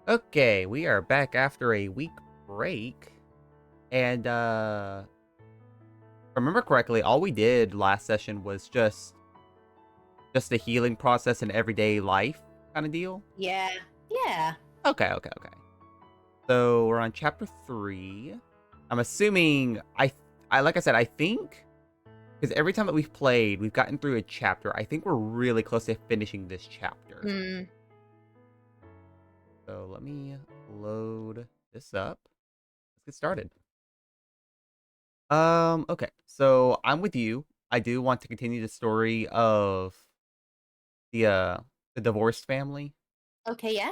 Okay, we are back after a week break. And if I remember correctly, all we did last session was just a healing process in everyday life kind of deal. Yeah. Yeah. Okay. So we're on chapter 3. I'm assuming I like I said, I think because every time that we've played, we've gotten through a chapter. I think we're really close to finishing this chapter. Mm. So let me load this up. Let's get started. Okay. So I'm with you. I do want to continue the story of the uh the divorced family. Okay, yeah.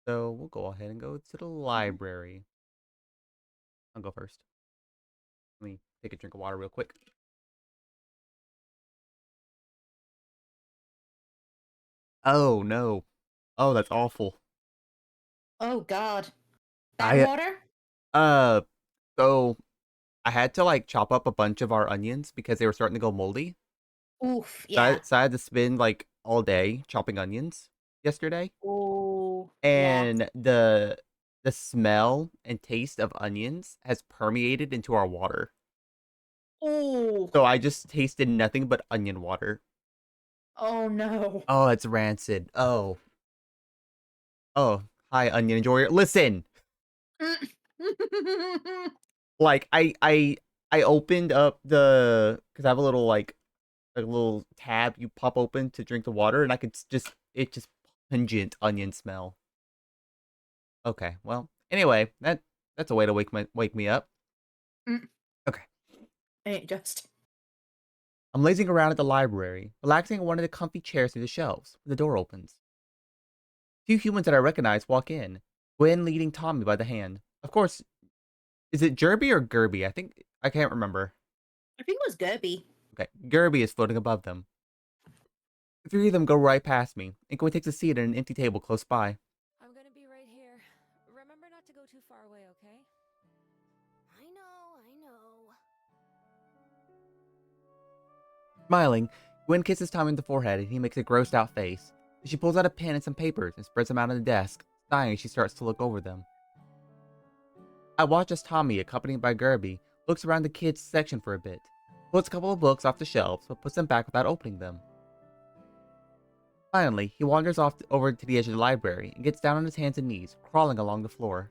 So we'll go ahead and go to the Mhm. library. I'll go first. Let me take a drink of water real quick. Oh no. Oh, that's awful. Oh God. Bad I water? uh so I had to like chop up a bunch of our onions because they were starting to go moldy. Oof, So yeah. I had to spend like all day chopping onions yesterday. Oh, yeah. And the smell and taste of onions has permeated into our water. Oh. So I just tasted nothing but onion water. Oh no. Oh, it's rancid. Oh, hi, onion enjoyer. Listen, like I opened up the because I have a little like a little tab you pop open to drink the water, and I could just it just pungent onion smell. Okay, well, anyway, that's a way to wake me up. Mm. Okay. It just. I'm lazing around at the library, relaxing in one of the comfy chairs near the shelves, when the door opens. Two humans that I recognize walk in, Gwen leading Tommy by the hand. Of course, is it Jerby or Gerby? I can't remember. I think it was Gerby. Okay, Gerby is floating above them. The three of them go right past me, and Gwen takes a seat at an empty table close by. I'm gonna be right here. Remember not to go too far away, okay? I know. Smiling, Gwen kisses Tommy on the forehead, and he makes a grossed out face. She pulls out a pen and some papers and spreads them out on the desk, sighing as she starts to look over them. I watch as Tommy, accompanied by Gerby, looks around the kids' section for a bit, pulls a couple of books off the shelves, but puts them back without opening them. Finally, he wanders off over to the edge of the library and gets down on his hands and knees, crawling along the floor.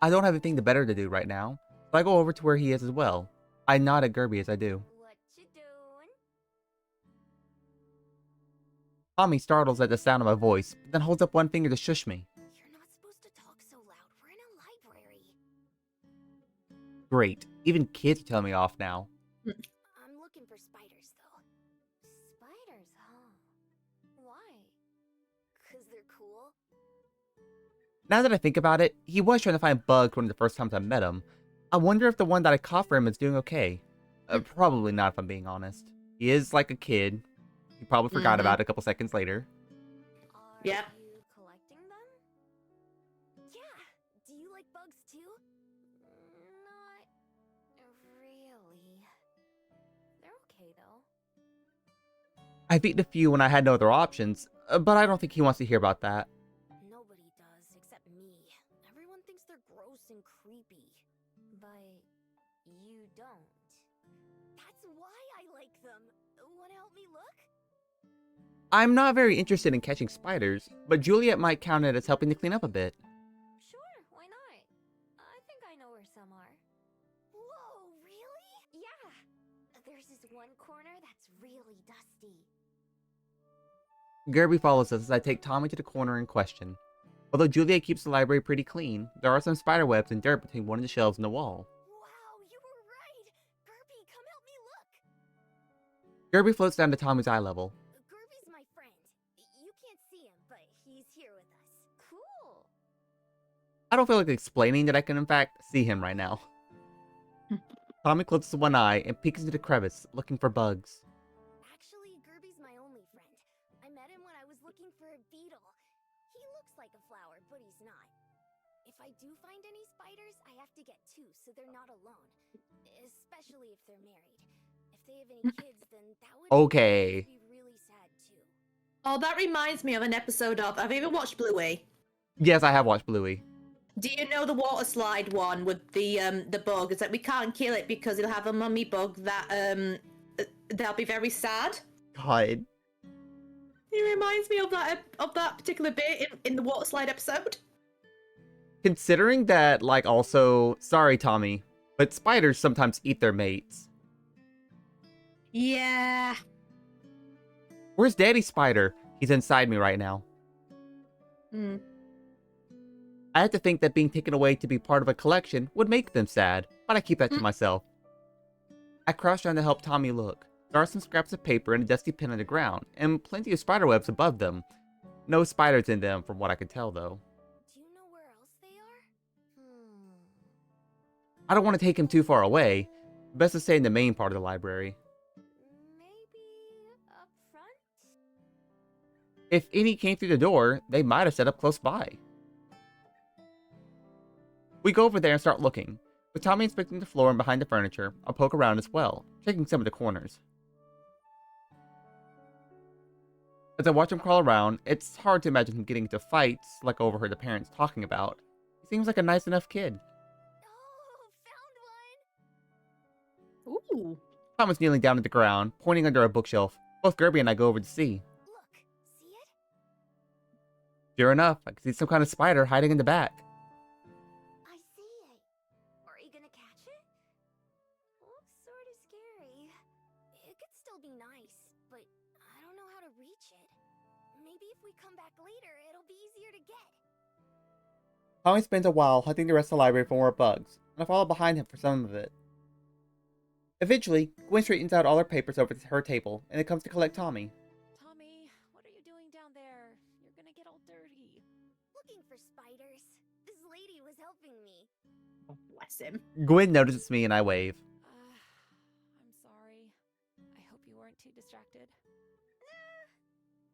I don't have anything better to do right now, so I go over to where he is as well. I nod at Gerby as I do. What you doing? Tommy startles at the sound of my voice, but then holds up one finger to shush me. You're not supposed to talk so loud. We're in a library. Great, even kids are telling me off now. Mm. I'm looking for spiders, though. Spiders, huh? Why? 'Cause they're cool? Now that I think about it, he was trying to find bugs one of the first times I met him. I wonder if the one that I caught for him is doing okay. Probably not if I'm being honest. He is like a kid. He probably forgot Mm-hmm. about it a couple seconds later. Are Yeah. you collecting them? Yeah. Do you like bugs, too? Not really. They're okay, though. I've eaten a few when I had no other options, but I don't think he wants to hear about that. Nobody does, except me. Everyone thinks they're gross and creepy. But you don't. That's why I like them. Wanna help me look? I'm not very interested in catching spiders, but Juliet might count it as helping to clean up a bit. Sure, why not? I think I know where some are. Whoa, really? Yeah. There's this one corner that's really dusty. Gerby follows us as I take Tommy to the corner in question. Although Juliet keeps the library pretty clean, there are some spider webs and dirt between one of the shelves and the wall. Wow, you were right! Gerby, come help me look! Gerby floats down to Tommy's eye level. Gerby's my friend. You can't see him, but he's here with us. Cool! I don't feel like explaining that I can in fact see him right now. Tommy closes one eye and peeks into the crevice, looking for bugs. Actually, Gerby's my only friend. I met him when I was looking for a beetle. He looks like a flower, but he's not. If I do find any spiders, I have to get two so they're not alone. Especially if they're married. If they have any kids, then that would Okay. be really sad too. Oh, that reminds me of an episode of. Have you ever watched Bluey? Yes, I have watched Bluey. Do you know the water slide one with the bug? It's like we can't kill it because it'll have a mummy bug that they'll be very sad. God. It reminds me of that particular bit in the water slide episode. Considering that, like, also, sorry, Tommy, but spiders sometimes eat their mates. Yeah. Where's Daddy Spider? He's inside me right now. Hmm. I have to think that being taken away to be part of a collection would make them sad, but I keep that to myself. I crouch down to help Tommy look. There are some scraps of paper and a dusty pin on the ground, and plenty of spider webs above them. No spiders in them, from what I could tell, though. Do you know where else they are? I don't want to take him too far away. Best to stay in the main part of the library. Maybe up front? If any came through the door, they might have set up close by. We go over there and start looking. With Tommy inspecting the floor and behind the furniture, I'll poke around as well, checking some of the corners. As I watch him crawl around, it's hard to imagine him getting into fights like I overheard the parents talking about. He seems like a nice enough kid. Oh, found one! Ooh. Tom is kneeling down at the ground, pointing under a bookshelf. Both Gerby and I go over to see. Look, see it? Sure enough, I can see some kind of spider hiding in the back. I see it. Are you gonna catch it? Looks sorta scary. It could still be nice, but I don't know how to reach it. Maybe if we come back later, it'll be easier to get. Tommy spends a while hunting the rest of the library for more bugs, and I follow behind him for some of it. Eventually, Gwen straightens out all her papers over to her table, and it comes to collect Tommy. Tommy, what are you doing down there? You're gonna get all dirty. Looking for spiders. This lady was helping me. Oh, bless him. Gwen notices me and I wave. I'm sorry. I hope you weren't too distracted.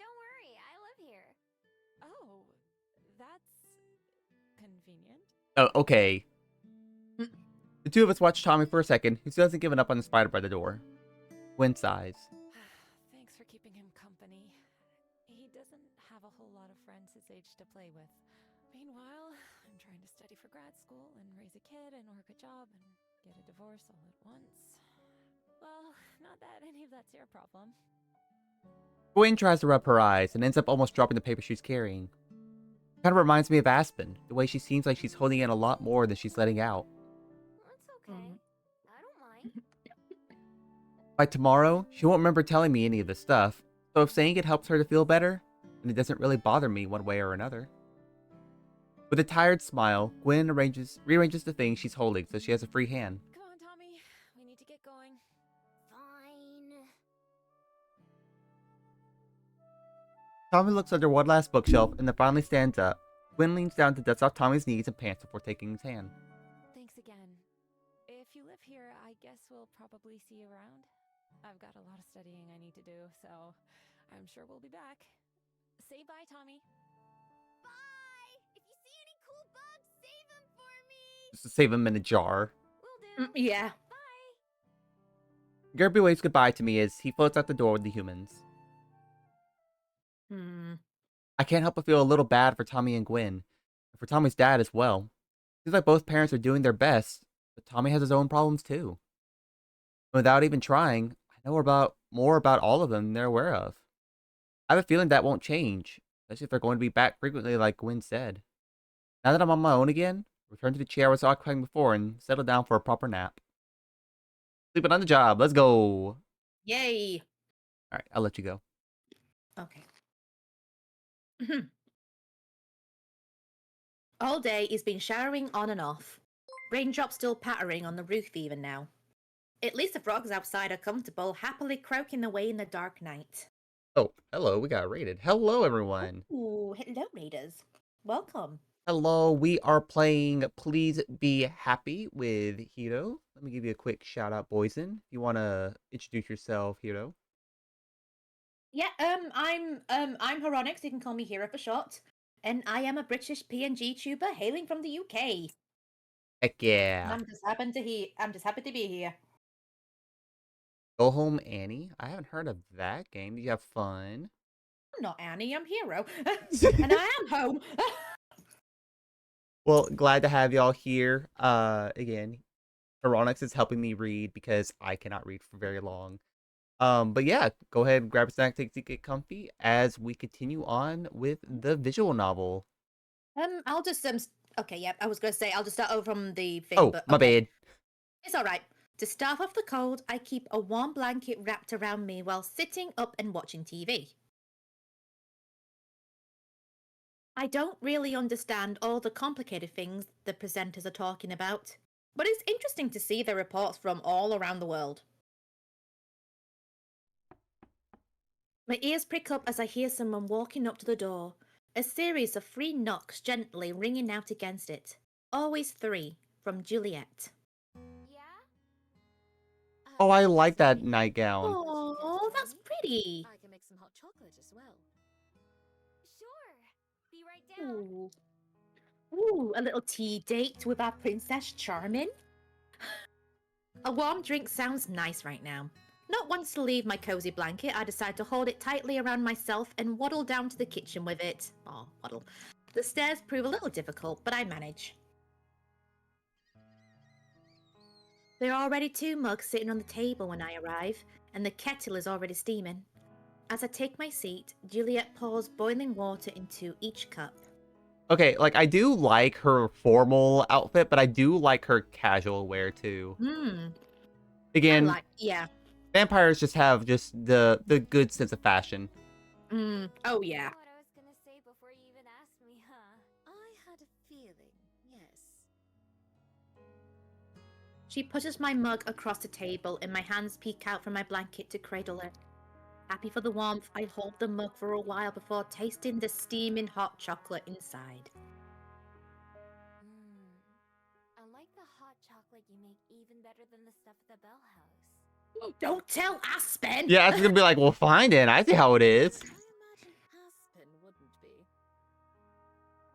Don't worry, I live here. Oh, that's convenient. Oh, okay. The two of us watch Tommy for a second, who still hasn't given up on the spider by the door. Gwen sighs. Thanks for keeping him company. He doesn't have a whole lot of friends his age to play with. Meanwhile, I'm trying to study for grad school and raise a kid and work a job and get a divorce all at once. Well, not that any of that's your problem. Gwen tries to rub her eyes and ends up almost dropping the paper she's carrying. Kind of reminds me of Aspen, the way she seems like she's holding in a lot more than she's letting out. That's okay. I don't mind. By tomorrow, she won't remember telling me any of this stuff, so if saying it helps her to feel better, then it doesn't really bother me one way or another. With a tired smile, Gwen rearranges the things she's holding so she has a free hand. Come on, Tommy. We need to get going. Fine. Tommy looks under one last bookshelf and then finally stands up. Gwen leans down to dust off Tommy's knees and pants before taking his hand. Thanks again. If you live here, I guess we'll probably see you around. I've got a lot of studying I need to do, so I'm sure we'll be back. Say bye, Tommy. Bye! If you see any cool bugs, save them for me! Just to save him in a jar. Will do. Yeah. Bye! Gerby waves goodbye to me as he floats out the door with the humans. Hmm. I can't help but feel a little bad for Tommy and Gwen, and for Tommy's dad as well. Seems like both parents are doing their best, but Tommy has his own problems too. Without even trying, I know more about all of them than they're aware of. I have a feeling that won't change, especially if they're going to be back frequently like Gwen said. Now that I'm on my own again, I'll return to the chair I was occupying before and settle down for a proper nap. Sleeping on the job, let's go! Yay. Alright, I'll let you go. Okay. All day it's been showering on and off. Raindrops still pattering on the roof even now. At least the frogs outside are comfortable, happily croaking away in the dark night. Oh, hello, we got rated. Hello, everyone. Ooh, hello, Raiders. Welcome. Hello, we are playing Please Be Happy with Hiro. Let me give you a quick shout out, Boysen. If you want to introduce yourself, Hiro. Yeah, I'm Heroynex, you can call me Hero for short. And I am a British PNG tuber hailing from the UK. Heck yeah. I'm just happy to be here. Go Home Annie. I haven't heard of that game. Did you have fun? I'm not Annie, I'm Hero. And I am home. Well, glad to have y'all here. Again, Heroynex is helping me read because I cannot read for very long. But yeah, go ahead, grab a snack, take a seat, get comfy as we continue on with the visual novel. I'll just okay, yeah, I was gonna say I'll just start over from the thing, Oh, but my okay. bad. It's all right. To starve off the cold, I keep a warm blanket wrapped around me while sitting up and watching TV. I don't really understand all the complicated things the presenters are talking about, but it's interesting to see the reports from all around the world. My ears prick up as I hear someone walking up to the door, a series of 3 knocks gently ringing out against it. Always 3, from Juliet. Yeah? Oh, I like that Sorry. nightgown. Oh, that's pretty. I can make some hot chocolate as well. Sure. Be right down. Ooh. Ooh, a little tea date with our Princess Charming. A warm drink sounds nice right now. Not wanting to leave my cozy blanket, I decide to hold it tightly around myself and waddle down to the kitchen with it. Oh, waddle. The stairs prove a little difficult, but I manage. There are already 2 mugs sitting on the table when I arrive, and the kettle is already steaming. As I take my seat, Juliet pours boiling water into each cup. Okay, like I do like her formal outfit, but I do like her casual wear too. I Again, yeah. vampires just have just the good sense of fashion. Oh yeah. What I was gonna say before you even asked me, huh? I had a feeling, yes. She pushes my mug across the table and my hands peek out from my blanket to cradle it. Happy for the warmth, I hold the mug for a while before tasting the steaming hot chocolate inside. I like the hot chocolate you make even better than the stuff at the Bell House. Don't tell Aspen! Yeah, I was gonna be like, well, fine then. I see how it is. I imagine Aspen wouldn't be.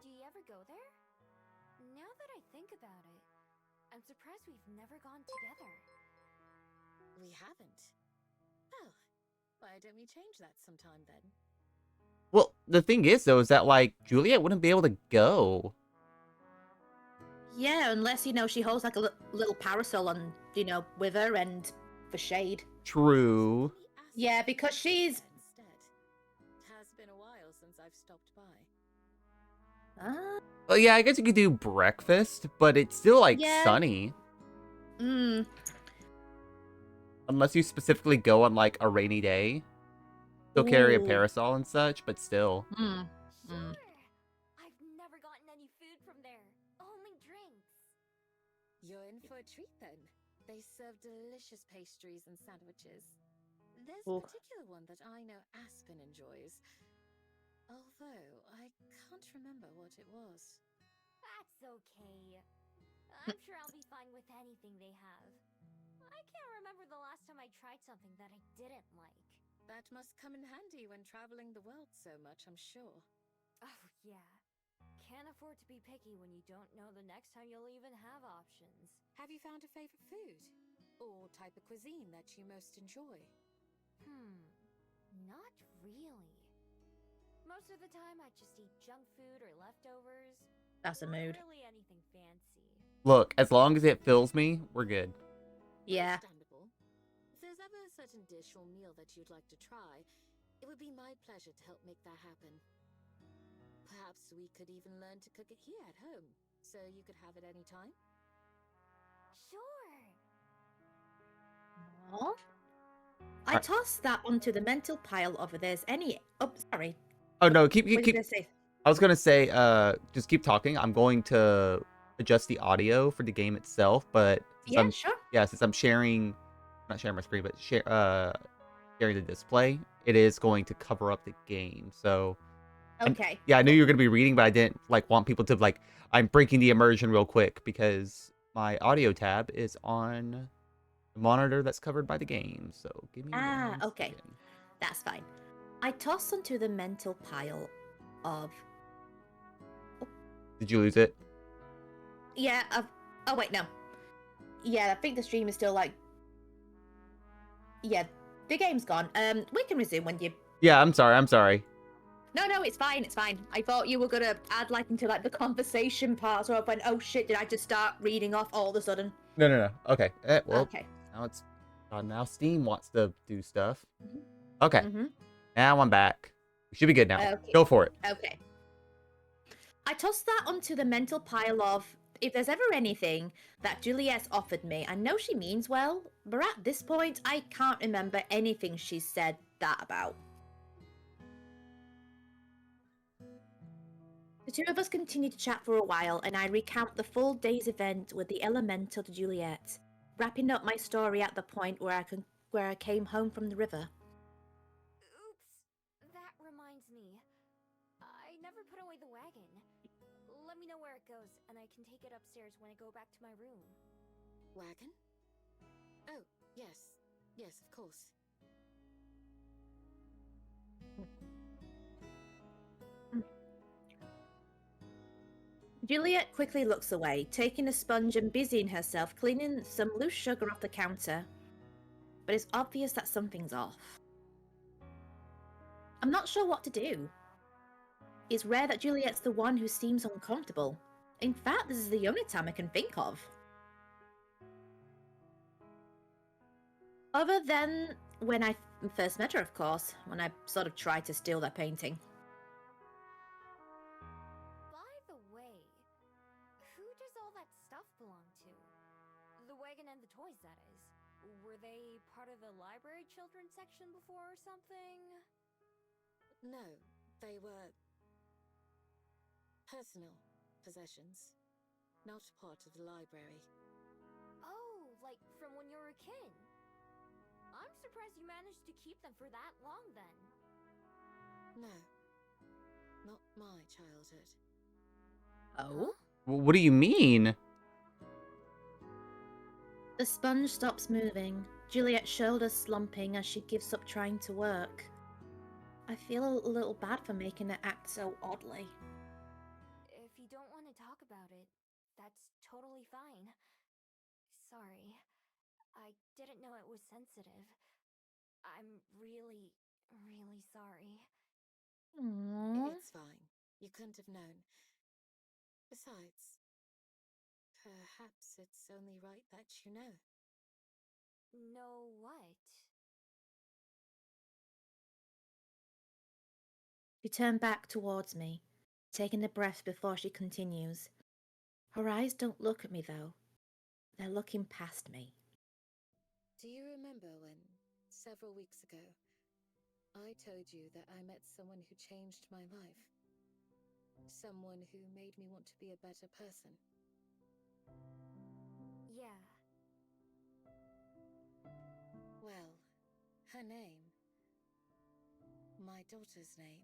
Do you ever go there? Now that I think about it, I'm surprised we've never gone together. We haven't. Oh, why don't we change that sometime then? Well, the thing is though, is that like Juliet wouldn't be able to go. Yeah, unless, she holds like a little parasol on, with her and for shade. True. Yeah, because she's... Instead. It has been a while since I've stopped by. Well, yeah, I guess you could do breakfast, but it's still like Yeah. sunny. Unless you specifically go on like a rainy day. Still carry a Ooh. parasol and such, but still. Mm. Sure. I've never gotten any food from there. Only drinks. You're in for a treat then. They serve delicious pastries and sandwiches. There's Ooh. a particular one that I know Aspen enjoys. Although I can't remember what it was. That's okay. I'm sure I'll be fine with anything they have. I can't remember the last time I tried something that I didn't like. That must come in handy when traveling the world so much, I'm sure. Oh, yeah. Can't afford to be picky when you don't know the next time you'll even have options. Have you found a favorite food? Or type of cuisine that you most enjoy? Not really. Most of the time I just eat junk food or leftovers. That's a mood. Not really anything fancy. Look, as long as it fills me, we're good. Yeah. Understandable. If there's ever a certain dish or meal that you'd like to try, it would be my pleasure to help make that happen. Perhaps we could even learn to cook it here at home, so you could have it any time. Sure. Aw. I tossed that onto the mental pile over there's any... Oh, sorry. Oh no, What were you keep. gonna say? I was gonna say, just keep talking. I'm going to adjust the audio for the game itself, but since Yeah, sure. since I'm sharing, not sharing my screen, but sharing the display, it is going to cover up the game. So, Okay. yeah, I knew you were gonna be reading, but I didn't like want people to like. I'm breaking the immersion real quick because my audio tab is on the monitor that's covered by the game. So give me one Okay. second. That's fine. I toss onto the mental pile of... Did you lose it? Yeah, oh wait, no. Yeah, I think the stream is still like... Yeah, the game's gone. We can resume when you... Yeah, I'm sorry. No, it's fine. It's fine. I thought you were gonna add like into like the conversation part, so I went, oh shit, did I just start reading off all of a sudden? No. Okay. Well, Okay. now it's now Steam wants to do stuff. Mhm. Okay. Mm-hmm. Now I'm back. We should be good now. Okay. Go for it. Okay. I tossed that onto the mental pile of if there's ever anything that Juliet's offered me, I know she means well, but at this point, I can't remember anything she's said that about. The two of us continue to chat for a while, and I recount the full day's event with the elemental to Juliet, wrapping up my story at the point where I came home from the river. Oops, that reminds me. I never put away the wagon. Let me know where it goes, and I can take it upstairs when I go back to my room. Wagon? Oh, yes. Yes, of course. Juliet quickly looks away, taking a sponge and busying herself cleaning some loose sugar off the counter. But it's obvious that something's off. I'm not sure what to do. It's rare that Juliet's the one who seems uncomfortable. In fact, this is the only time I can think of. Other than when I first met her, of course, when I sort of tried to steal that painting. By the way, who does all that stuff belong to? The wagon and the toys, that is. Were they part of the library children's section before or something? No, they were personal possessions, not part of the library. Oh, like from when you were a kid? I'm surprised you managed to keep them for that long then. No, not my childhood. Oh? What do you mean? The sponge stops moving, Juliet's shoulders slumping as she gives up trying to work. I feel a little bad for making her act so oddly. If you don't want to talk about it, that's totally fine. Sorry. I didn't know it was sensitive. I'm really, really sorry. Aww. It's fine. You couldn't have known. Besides, perhaps it's only right that you know. Know what? She turned back towards me, taking a breath before she continues. Her eyes don't look at me though. They're looking past me. Do you remember when, several weeks ago, I told you that I met someone who changed my life? Someone who made me want to be a better person? Yeah. Well, her name, my daughter's name,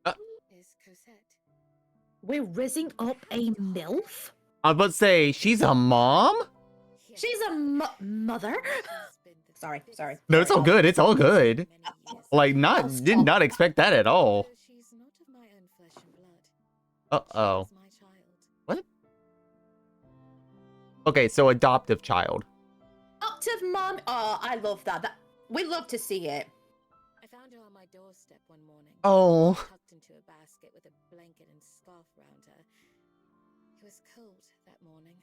Uh. is Cosette. We're rizzing up a MILF? I was about to say, she's a mom? Yes. She's a mother? She's been the Sorry. No, it's all good. It's all good. many years. Like, Oh, did not expect that at all. Though she's not of my own flesh and blood. Uh-oh. She was my child. What? Okay, so adoptive child. Adoptive mom. Oh, I love that. We love to see it. I found her on my doorstep one morning. Oh. Tucked into a basket with a blanket and scarf around her. It was cold that morning.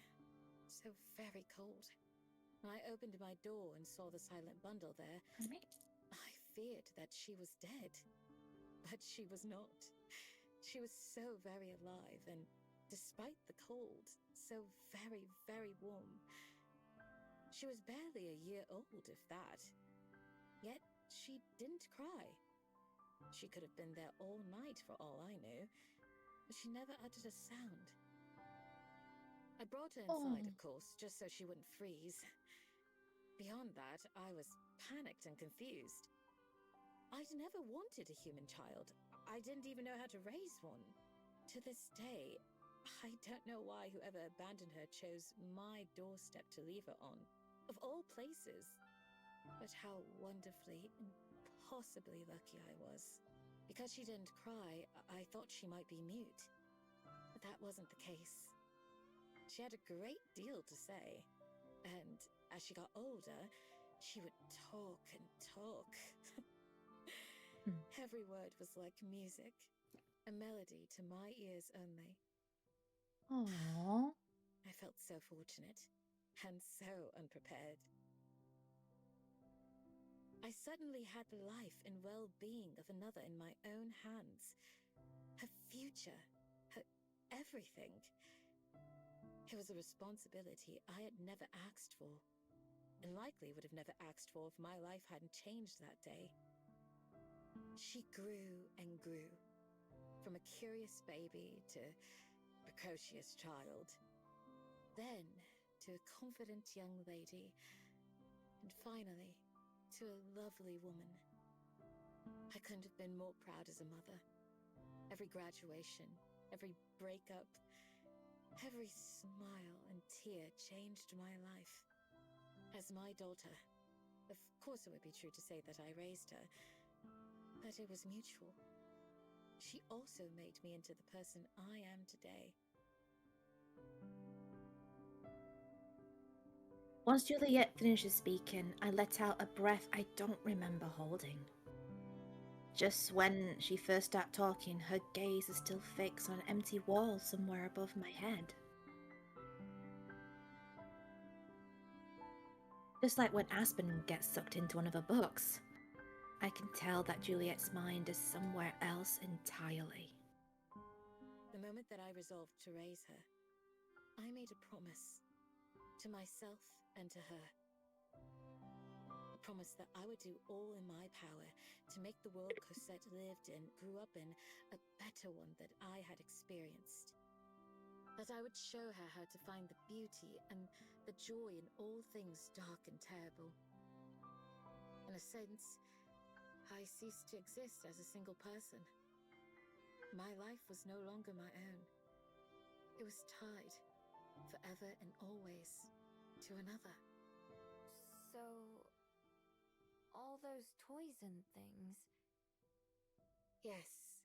So very cold. When I opened my door and saw the silent bundle there, I feared that she was dead. But she was not. She was so very alive, and despite the cold, so very, very warm. She was barely a year old, if that. Yet she didn't cry. She could have been there all night for all I knew, but she never uttered a sound. I brought her inside, of course, just so she wouldn't freeze. Beyond that, I was panicked and confused. I'd never wanted a human child. I didn't even know how to raise one. To this day, I don't know why whoever abandoned her chose my doorstep to leave her on. Of all places. But how wonderfully, impossibly lucky I was. Because she didn't cry, I thought she might be mute. But that wasn't the case. She had a great deal to say. And as she got older, she would talk and talk. Every word was like music, a melody to my ears only. Aww. I felt so fortunate and so unprepared. I suddenly had the life and well-being of another in my own hands. Her future, her everything. It was a responsibility I had never asked for, and likely would have never asked for if my life hadn't changed that day. She grew and grew, from a curious baby to precocious child, then to a confident young lady, and finally to a lovely woman. I couldn't have been more proud as a mother. Every graduation, every breakup, every smile and tear changed my life. As my daughter, of course it would be true to say that I raised her, but it was mutual. She also made me into the person I am today. Once Juliet finishes speaking, I let out a breath I don't remember holding. Just when she first started talking, her gaze is still fixed on an empty wall somewhere above my head. Just like when Aspen gets sucked into one of her books. I can tell that Juliet's mind is somewhere else entirely. The moment that I resolved to raise her, I made a promise to myself and to her. A promise that I would do all in my power to make the world Cosette lived in, grew up in, a better one that I had experienced. That I would show her how to find the beauty and the joy in all things dark and terrible. In a sense, I ceased to exist as a single person. My life was no longer my own. It was tied, forever and always, to another. So, all those toys and things. Yes,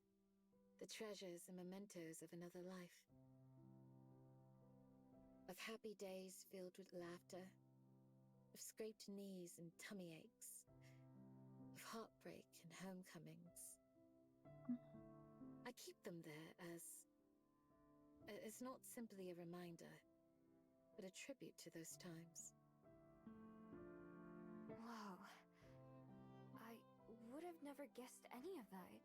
the treasures and mementos of another life. Of happy days filled with laughter, of scraped knees and tummy aches, of heartbreak and homecomings. I keep them there as not simply a reminder, but a tribute to those times. Whoa. I would have never guessed any of that.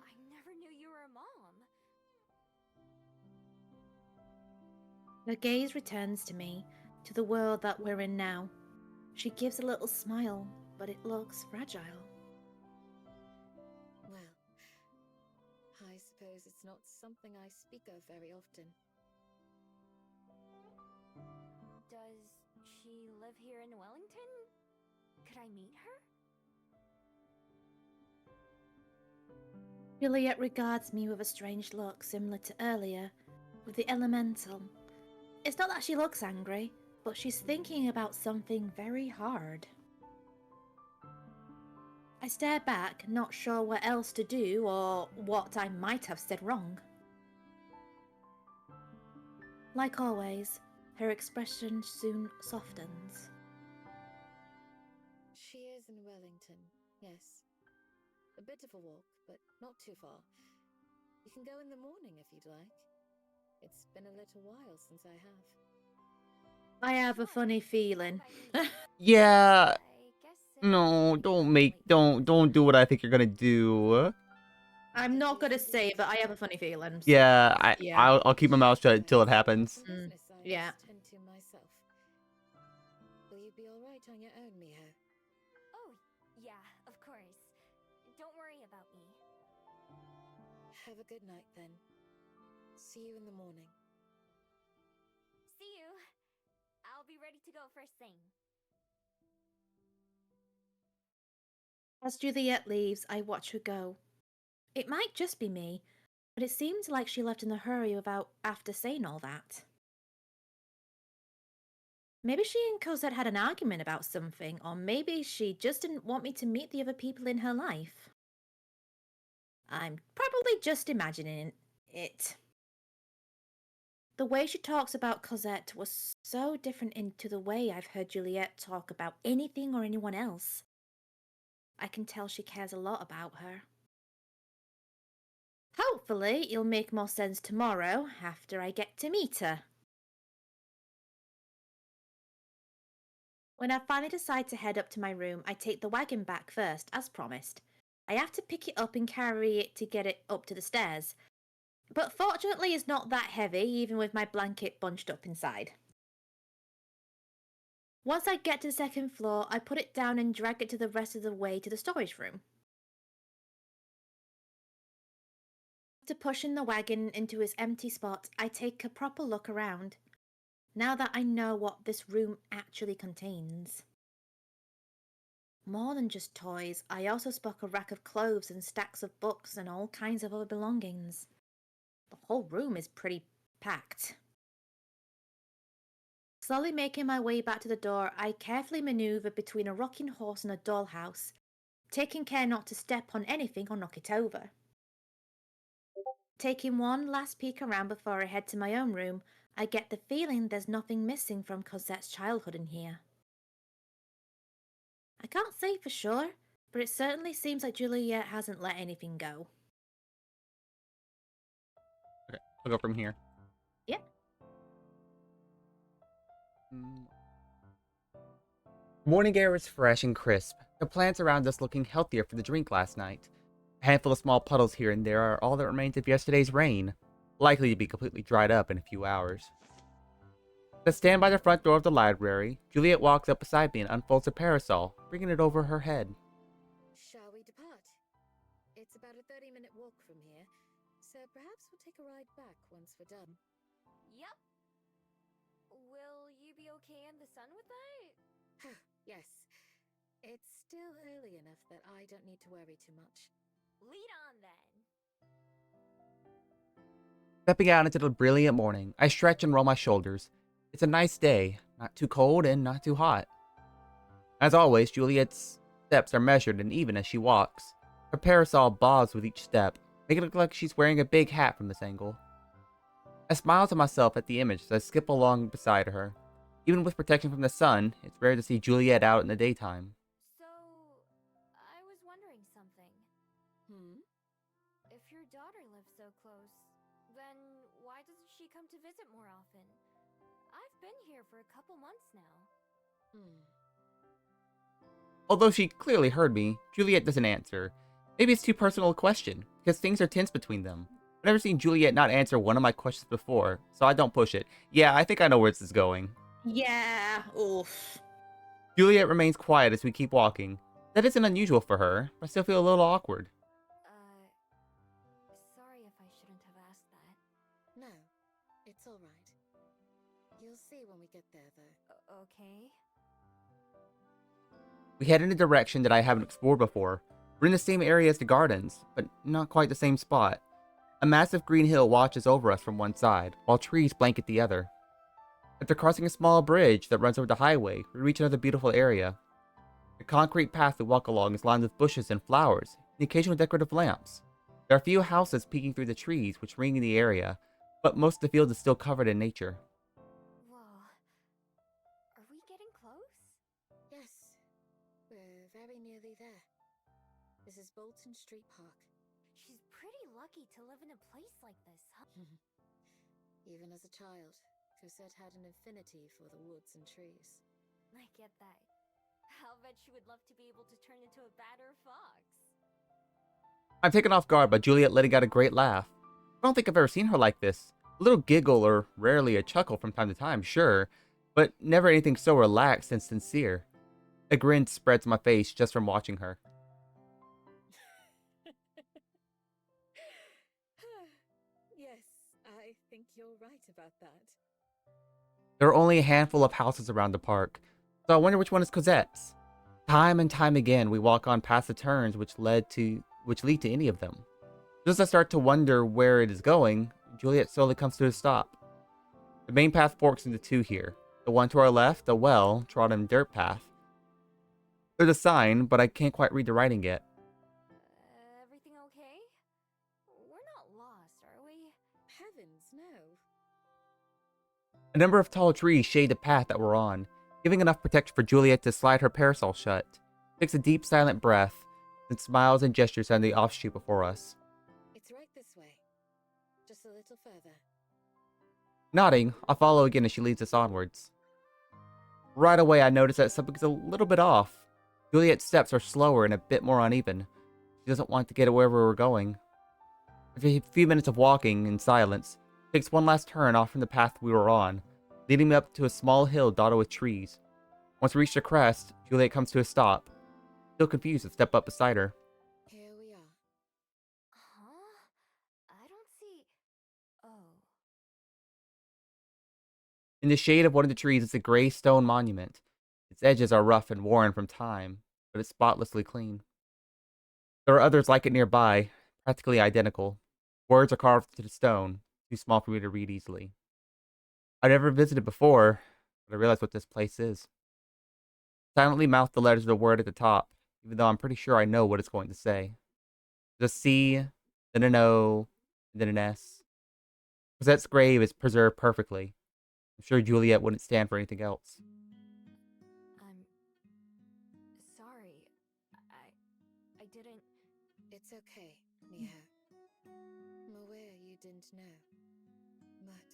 I never knew you were a mom. Her gaze returns to me, to the world that we're in now. She gives a little smile, but it looks fragile. Well, I suppose it's not something I speak of very often. Does she live here in Wellington? Could I meet her? Juliet regards me with a strange look similar to earlier, with the elemental. It's not that she looks angry, but she's thinking about something very hard. I stare back, not sure what else to do or what I might have said wrong. Like always, her expression soon softens. She is in Wellington, yes. A bit of a walk, but not too far. You can go in the morning if you'd like. It's been a little while since I have. I have a Sure, funny feeling. Yeah, I guess if no, you don't can't make, wait don't do what I think you're gonna do. I'm not gonna say it, but I have a funny feeling. So Yeah, yeah. I'll keep my mouth shut till it happens. Some business I yeah. must tend to myself. Will you be all right on your own, Miho? Oh, yeah, of course. Don't worry about me. Have a good night then. See you in the morning. See you. I'll be ready to go first thing. As Juliet leaves, I watch her go. It might just be me, but it seems like she left in a hurry without after saying all that. Maybe she and Cosette had an argument about something, or maybe she just didn't want me to meet the other people in her life. I'm probably just imagining it. The way she talks about Cosette was so different to the way I've heard Juliet talk about anything or anyone else. I can tell she cares a lot about her. Hopefully, it'll make more sense tomorrow after I get to meet her. When I finally decide to head up to my room, I take the wagon back first, as promised. I have to pick it up and carry it to get it up to the stairs. But fortunately, it's not that heavy, even with my blanket bunched up inside. Once I get to the second floor, I put it down and drag it to the rest of the way to the storage room. After pushing the wagon into its empty spot, I take a proper look around, now that I know what this room actually contains. More than just toys, I also spot a rack of clothes and stacks of books and all kinds of other belongings. The whole room is pretty packed. Slowly making my way back to the door, I carefully maneuver between a rocking horse and a dollhouse, taking care not to step on anything or knock it over. Taking one last peek around before I head to my own room, I get the feeling there's nothing missing from Cosette's childhood in here. I can't say for sure, but it certainly seems like Juliet hasn't let anything go. Okay, I'll go from here. Yep. Morning air is fresh and crisp, the plants around us looking healthier for the drink last night. A handful of small puddles here and there are all that remains of yesterday's rain, likely to be completely dried up in a few hours. As I stand by the front door of the library, Juliet walks up beside me and unfolds her parasol, bringing it over her head. Shall we depart? It's about a 30-minute walk from here, so perhaps we'll take a ride back once we're done. Yup. Will you be okay in the sun with that? Yes. It's still early enough that I don't need to worry too much. Lead on then. Stepping out into the brilliant morning, I stretch and roll my shoulders. It's a nice day, not too cold and not too hot. As always, Juliet's steps are measured and even as she walks. Her parasol bobs with each step, making it look like she's wearing a big hat from this angle. I smile to myself at the image as I skip along beside her. Even with protection from the sun, it's rare to see Juliet out in the daytime. So, I was wondering something. If your daughter lives so close, then why doesn't she come to visit more often? I've been here for a couple months now. Although she clearly heard me, Juliet doesn't answer. Maybe it's too personal a question, because things are tense between them. I've never seen Juliet not answer one of my questions before, so I don't push it. Yeah, I think I know where this is going. Yeah, oof. Juliet remains quiet as we keep walking. That isn't unusual for her, but I still feel a little awkward. Sorry if I shouldn't have asked that. No, it's all right. You'll see when we get there, though. Okay. We head in a direction that I haven't explored before. We're in the same area as the gardens, but not quite the same spot. A massive green hill watches over us from one side, while trees blanket the other. After crossing a small bridge that runs over the highway, we reach another beautiful area. The concrete path we walk along is lined with bushes and flowers, and occasional decorative lamps. There are a few houses peeking through the trees which ring in the area, but most of the field is still covered in nature. Whoa. Are we getting close? Yes, we're very nearly there. This is Bolton Street Park. She's pretty lucky to live in a place like this, huh? Even as a child, Cosette had an affinity for the woods and trees. I get that. I'll bet she would love to be able to turn into a bat or a fox. I'm taken off guard by Juliet letting out a great laugh. I don't think I've ever seen her like this. A little giggle or rarely a chuckle from time to time, sure, but never anything so relaxed and sincere. A grin spreads my face just from watching her. Yes, I think you're right about that. There are only a handful of houses around the park, so I wonder which one is Cosette's. Time and time again, we walk on past the turns which lead to any of them. Just as I start to wonder where it is going, Juliet slowly comes to a stop. The main path forks into two here. The one to our left, a well-trodden dirt path. There's a sign, but I can't quite read the writing yet. Everything okay? We're not lost, are we? Heavens, no. A number of tall trees shade the path that we're on, giving enough protection for Juliet to slide her parasol shut. Takes a deep, silent breath, then smiles and gestures on the offshoot before us. It's right this way. Just a little further. Nodding, I follow again as she leads us onwards. Right away, I notice that something's a little bit off. Juliet's steps are slower and a bit more uneven. She doesn't want to get wherever we're going. After a few minutes of walking in silence, she takes one last turn off from the path we were on, leading me up to a small hill dotted with trees. Once we reach the crest, Juliet comes to a stop. Still confused, I step up beside her. Here we are. Huh? I don't see. Oh. In the shade of one of the trees is a gray stone monument. Its edges are rough and worn from time, but it's spotlessly clean. There are others like it nearby, practically identical. Words are carved into the stone, too small for me to read easily. I'd never visited before, but I realize what this place is. Silently mouth the letters of the word at the top, even though I'm pretty sure I know what it's going to say. There's a C, then an O, and then an S. Cosette's grave is preserved perfectly. I'm sure Juliet wouldn't stand for anything else. I'm sorry. I didn't. It's okay, Mia. I'm aware you didn't know. But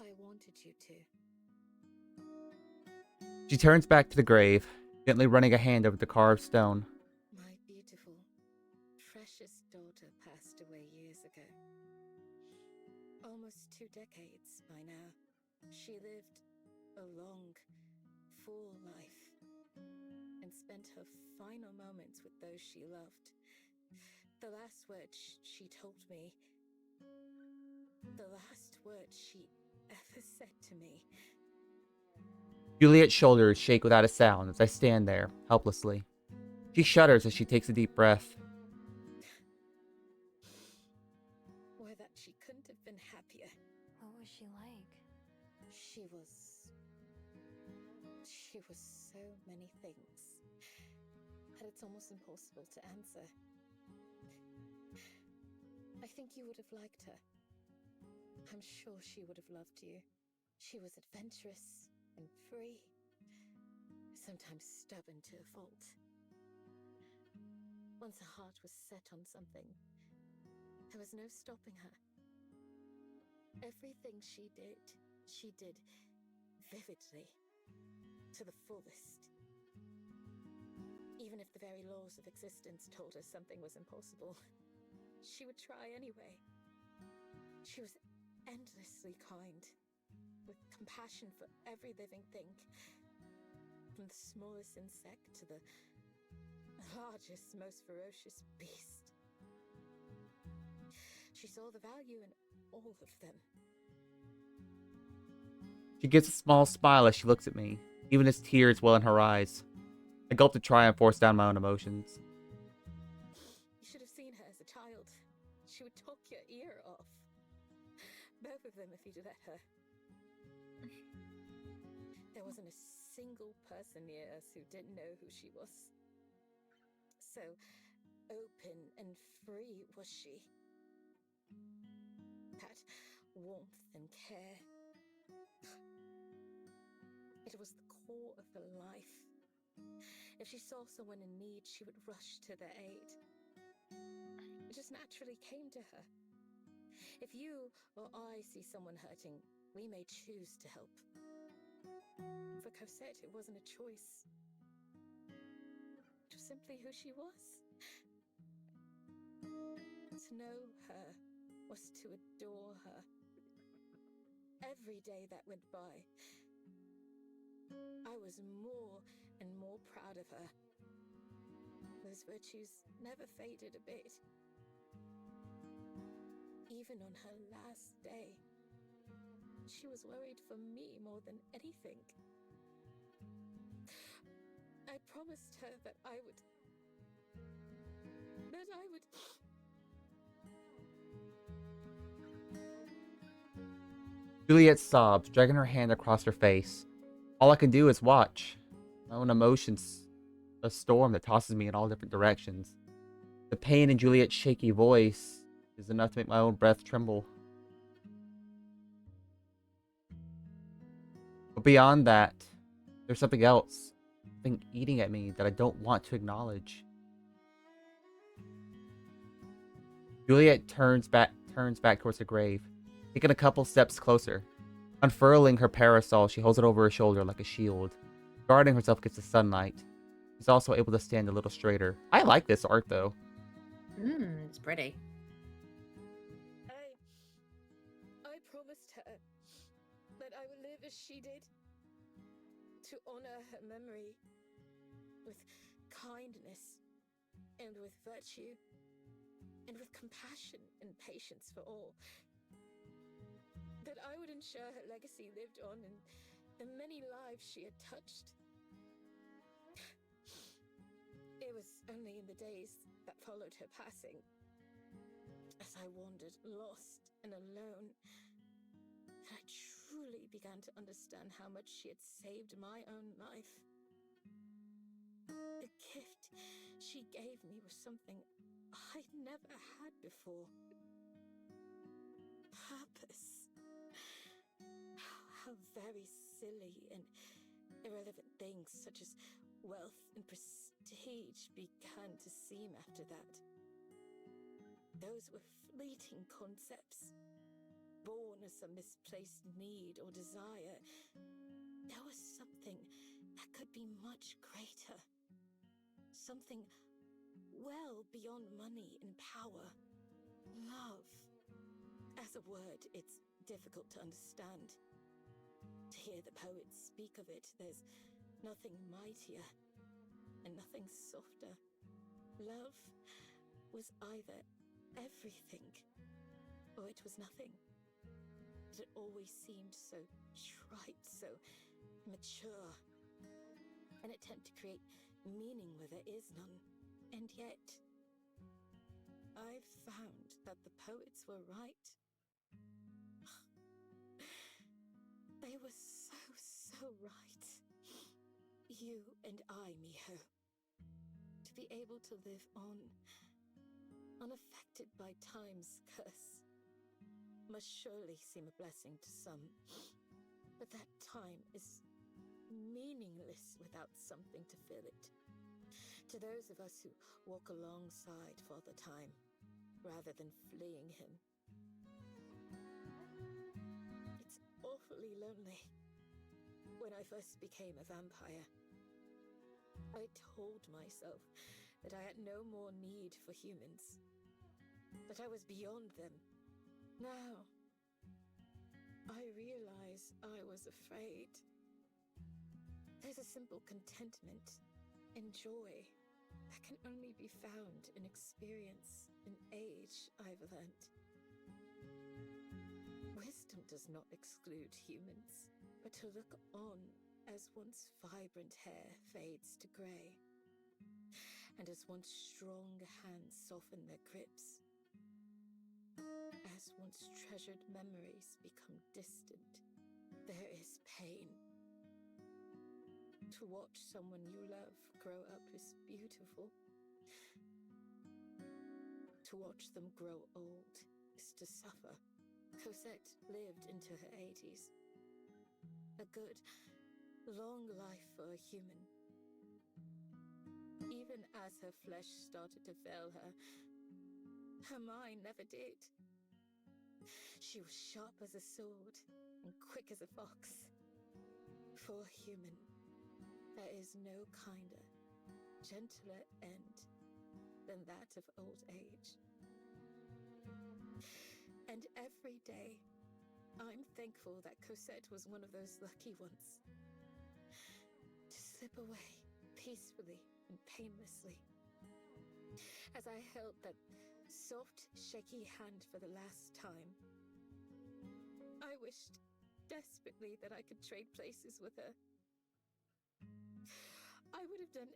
I wanted you to. She turns back to the grave, gently running a hand over the carved stone. My beautiful, precious daughter passed away years ago. Almost 2 decades by now. She lived a long, full life and spent her final moments with those she loved. The last words she told me, the last words she ever said to me. Juliet's shoulders shake without a sound as I stand there, helplessly. She shudders as she takes a deep breath. Were that she couldn't have been happier. What was she like? She was so many things that it's almost impossible to answer. I think you would have liked her. I'm sure she would have loved you. She was adventurous and free, sometimes stubborn to a fault. Once her heart was set on something, there was no stopping her. Everything she did vividly, to the fullest. Even if the very laws of existence told her something was impossible, she would try anyway. She was endlessly kind, with compassion for every living thing, from the smallest insect to the largest, most ferocious beast. She saw the value in all of them. She gives a small smile as she looks at me, even as tears well in her eyes. I gulp to try and force down my own emotions. You should have seen her as a child. She would talk your ear off. Both of them if you'd let her. There wasn't a single person near us who didn't know who she was. So open and free was she. That warmth and care. It was the core of her life. If she saw someone in need, she would rush to their aid. It just naturally came to her. If you or I see someone hurting, we may choose to help. For Cosette, it wasn't a choice. It was simply who she was. To know her was to adore her. Every day that went by, I was more and more proud of her. Those virtues never faded a bit. Even on her last day, she was worried for me more than anything. I promised her that I would... Juliet sobs, dragging her hand across her face. All I can do is watch. My own emotions, a storm that tosses me in all different directions. The pain in Juliet's shaky voice is enough to make my own breath tremble. But beyond that, there's something else. something eating at me that I don't want to acknowledge. Juliet turns back towards the grave, taking a couple steps closer. Unfurling her parasol, she holds it over her shoulder like a shield, guarding herself against the sunlight. She's also able to stand a little straighter. I like this art, though. It's pretty. I promised her that I would live as she did, to honor her memory with kindness and with virtue and with compassion and patience for all. That I would ensure her legacy lived on in the many lives she had touched. It was only in the days that followed her passing, as I wandered lost and alone, that I truly began to understand how much she had saved my own life. The gift she gave me was something I'd never had before. Purpose. How very silly and irrelevant things such as wealth and prestige began to seem after that. Those were fleeting concepts, born as a misplaced need or desire. There was something that could be much greater. Something well beyond money and power. Love. As a word, it's difficult to understand. To hear the poets speak of it, there's nothing mightier and nothing softer. Love was either everything or it was nothing. But it always seemed so trite, so mature. An attempt to create meaning where there is none. And yet, I've found that the poets were right. They were so right. You and I, Miho. To be able to live on, unaffected by time's curse, must surely seem a blessing to some. But that time is meaningless without something to fill it. To those of us who walk alongside Father Time, rather than fleeing him. It's awfully lonely. When I first became a vampire, I told myself that I had no more need for humans, that I was beyond them. Now, I realize I was afraid. There's a simple contentment and joy that can only be found in experience and age, I've learnt. Wisdom does not exclude humans, but to look on as once vibrant hair fades to grey, and as once strong hands soften their grips, as once treasured memories become distant, there is pain. To watch someone you love grow up is beautiful. To watch them grow old is to suffer. Cosette lived into her 80s. A good, long life for a human. Even as her flesh started to fail her, her mind never did. She was sharp as a sword and quick as a fox. For a human, there is no kinder, gentler end than that of old age. And every day, I'm thankful that Cosette was one of those lucky ones. To slip away peacefully and painlessly. As I held that soft, shaky hand for the last time, I wished desperately that I could trade places with her. I would have done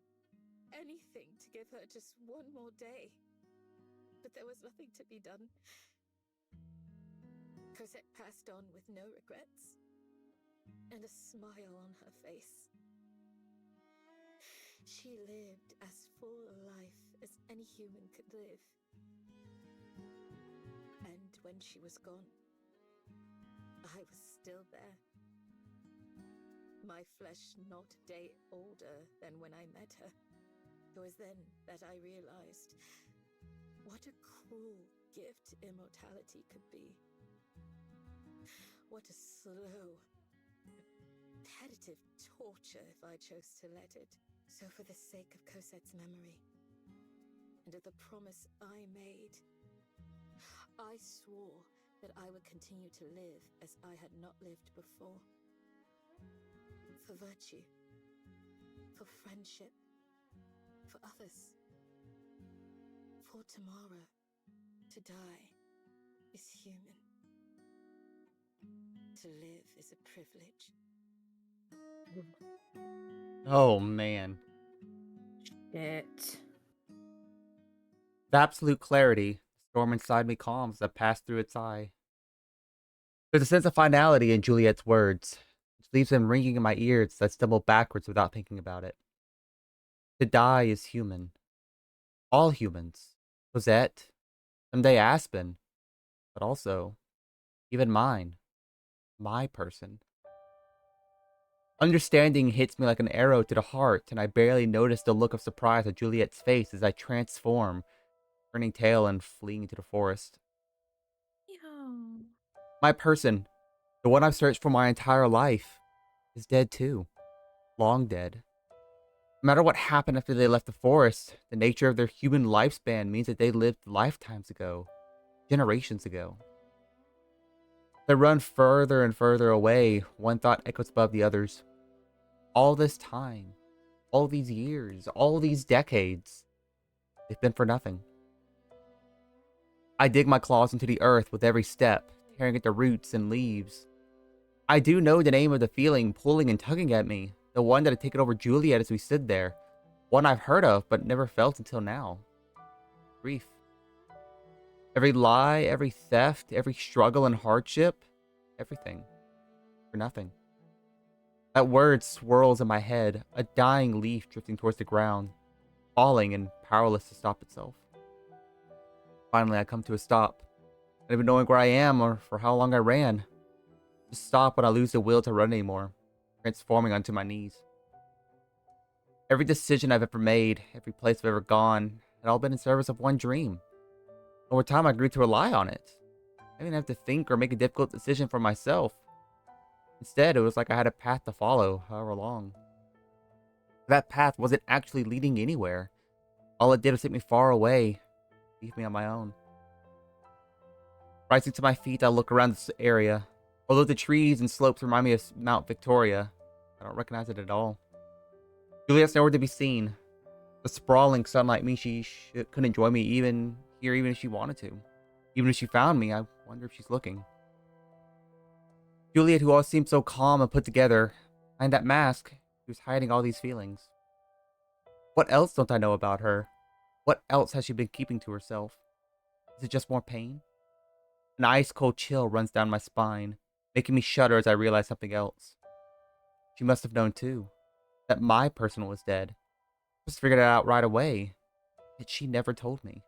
anything to give her just one more day, but there was nothing to be done. Cosette passed on with no regrets, and a smile on her face. She lived as full a life as any human could live. And when she was gone, I was still there. my flesh not a day older than when I met her. It was then that I realized what a cruel gift immortality could be. What a slow, repetitive torture if I chose to let it. So for the sake of Cosette's memory, and of the promise I made, I swore that I would continue to live as I had not lived before. For virtue, for friendship, for others, for tomorrow. To die is human. To live is a privilege. Oh, man. Shit. With absolute clarity, the storm inside me calms as I pass through its eye. There's a sense of finality in Juliet's words, which leaves them ringing in my ears as I stumble backwards without thinking about it. To die is human. All humans. Cosette, someday Aspen, but also, even mine. My person. Understanding hits me like an arrow to the heart, and I barely notice the look of surprise on Juliet's face as I transform, turning tail and fleeing into the forest. Yo. My person, the one I've searched for my entire life, is dead too. Long dead. No matter what happened after they left the forest, the nature of their human lifespan means that they lived lifetimes ago, generations ago. They run further and further away, one thought echoes above the others. All this time, all these years, all these decades, they've been for nothing. I dig my claws into the earth with every step, tearing at the roots and leaves. I do know the name of the feeling pulling and tugging at me, the one that had taken over Juliet as we stood there, one I've heard of but never felt until now. Grief. Every lie, every theft, every struggle and hardship, everything. For nothing. That word swirls in my head, a dying leaf drifting towards the ground, falling and powerless to stop itself. Finally, I come to a stop, not even knowing where I am or for how long I ran. Just stop when I lose the will to run anymore, transforming onto my knees. Every decision I've ever made, every place I've ever gone, had all been in service of one dream. Over time, I grew to rely on it. I didn't have to think or make a difficult decision for myself. Instead, it was like I had a path to follow, however long. That path wasn't actually leading anywhere. All it did was take me far away, leave me on my own. Rising to my feet, I look around this area. Although the trees and slopes remind me of Mount Victoria, I don't recognize it at all. Juliet's nowhere to be seen. The sprawling sunlight means she couldn't join me even if she wanted to. Even if she found me, I wonder if she's looking. Juliet, who always seemed so calm and put together, behind that mask, she was hiding all these feelings. What else don't I know about her? What else has she been keeping to herself? Is it just more pain? An ice-cold chill runs down my spine, making me shudder as I realize something else. She must have known too, that my person was dead. Just figured it out right away, yet she never told me.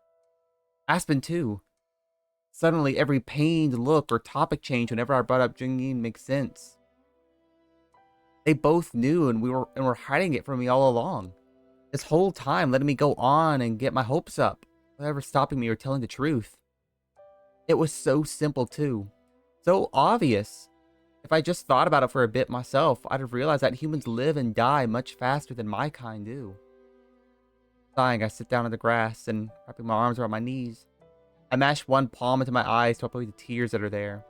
Aspen too. Suddenly, every pained look or topic change whenever I brought up Jungin makes sense. They both knew and were hiding it from me all along. This whole time, letting me go on and get my hopes up, without ever stopping me or telling the truth. It was so simple too. So obvious. If I just thought about it for a bit myself, I'd have realized that humans live and die much faster than my kind do. Sighing, I sit down on the grass and, wrapping my arms around my knees, I mash one palm into my eyes to wipe away the tears that are there.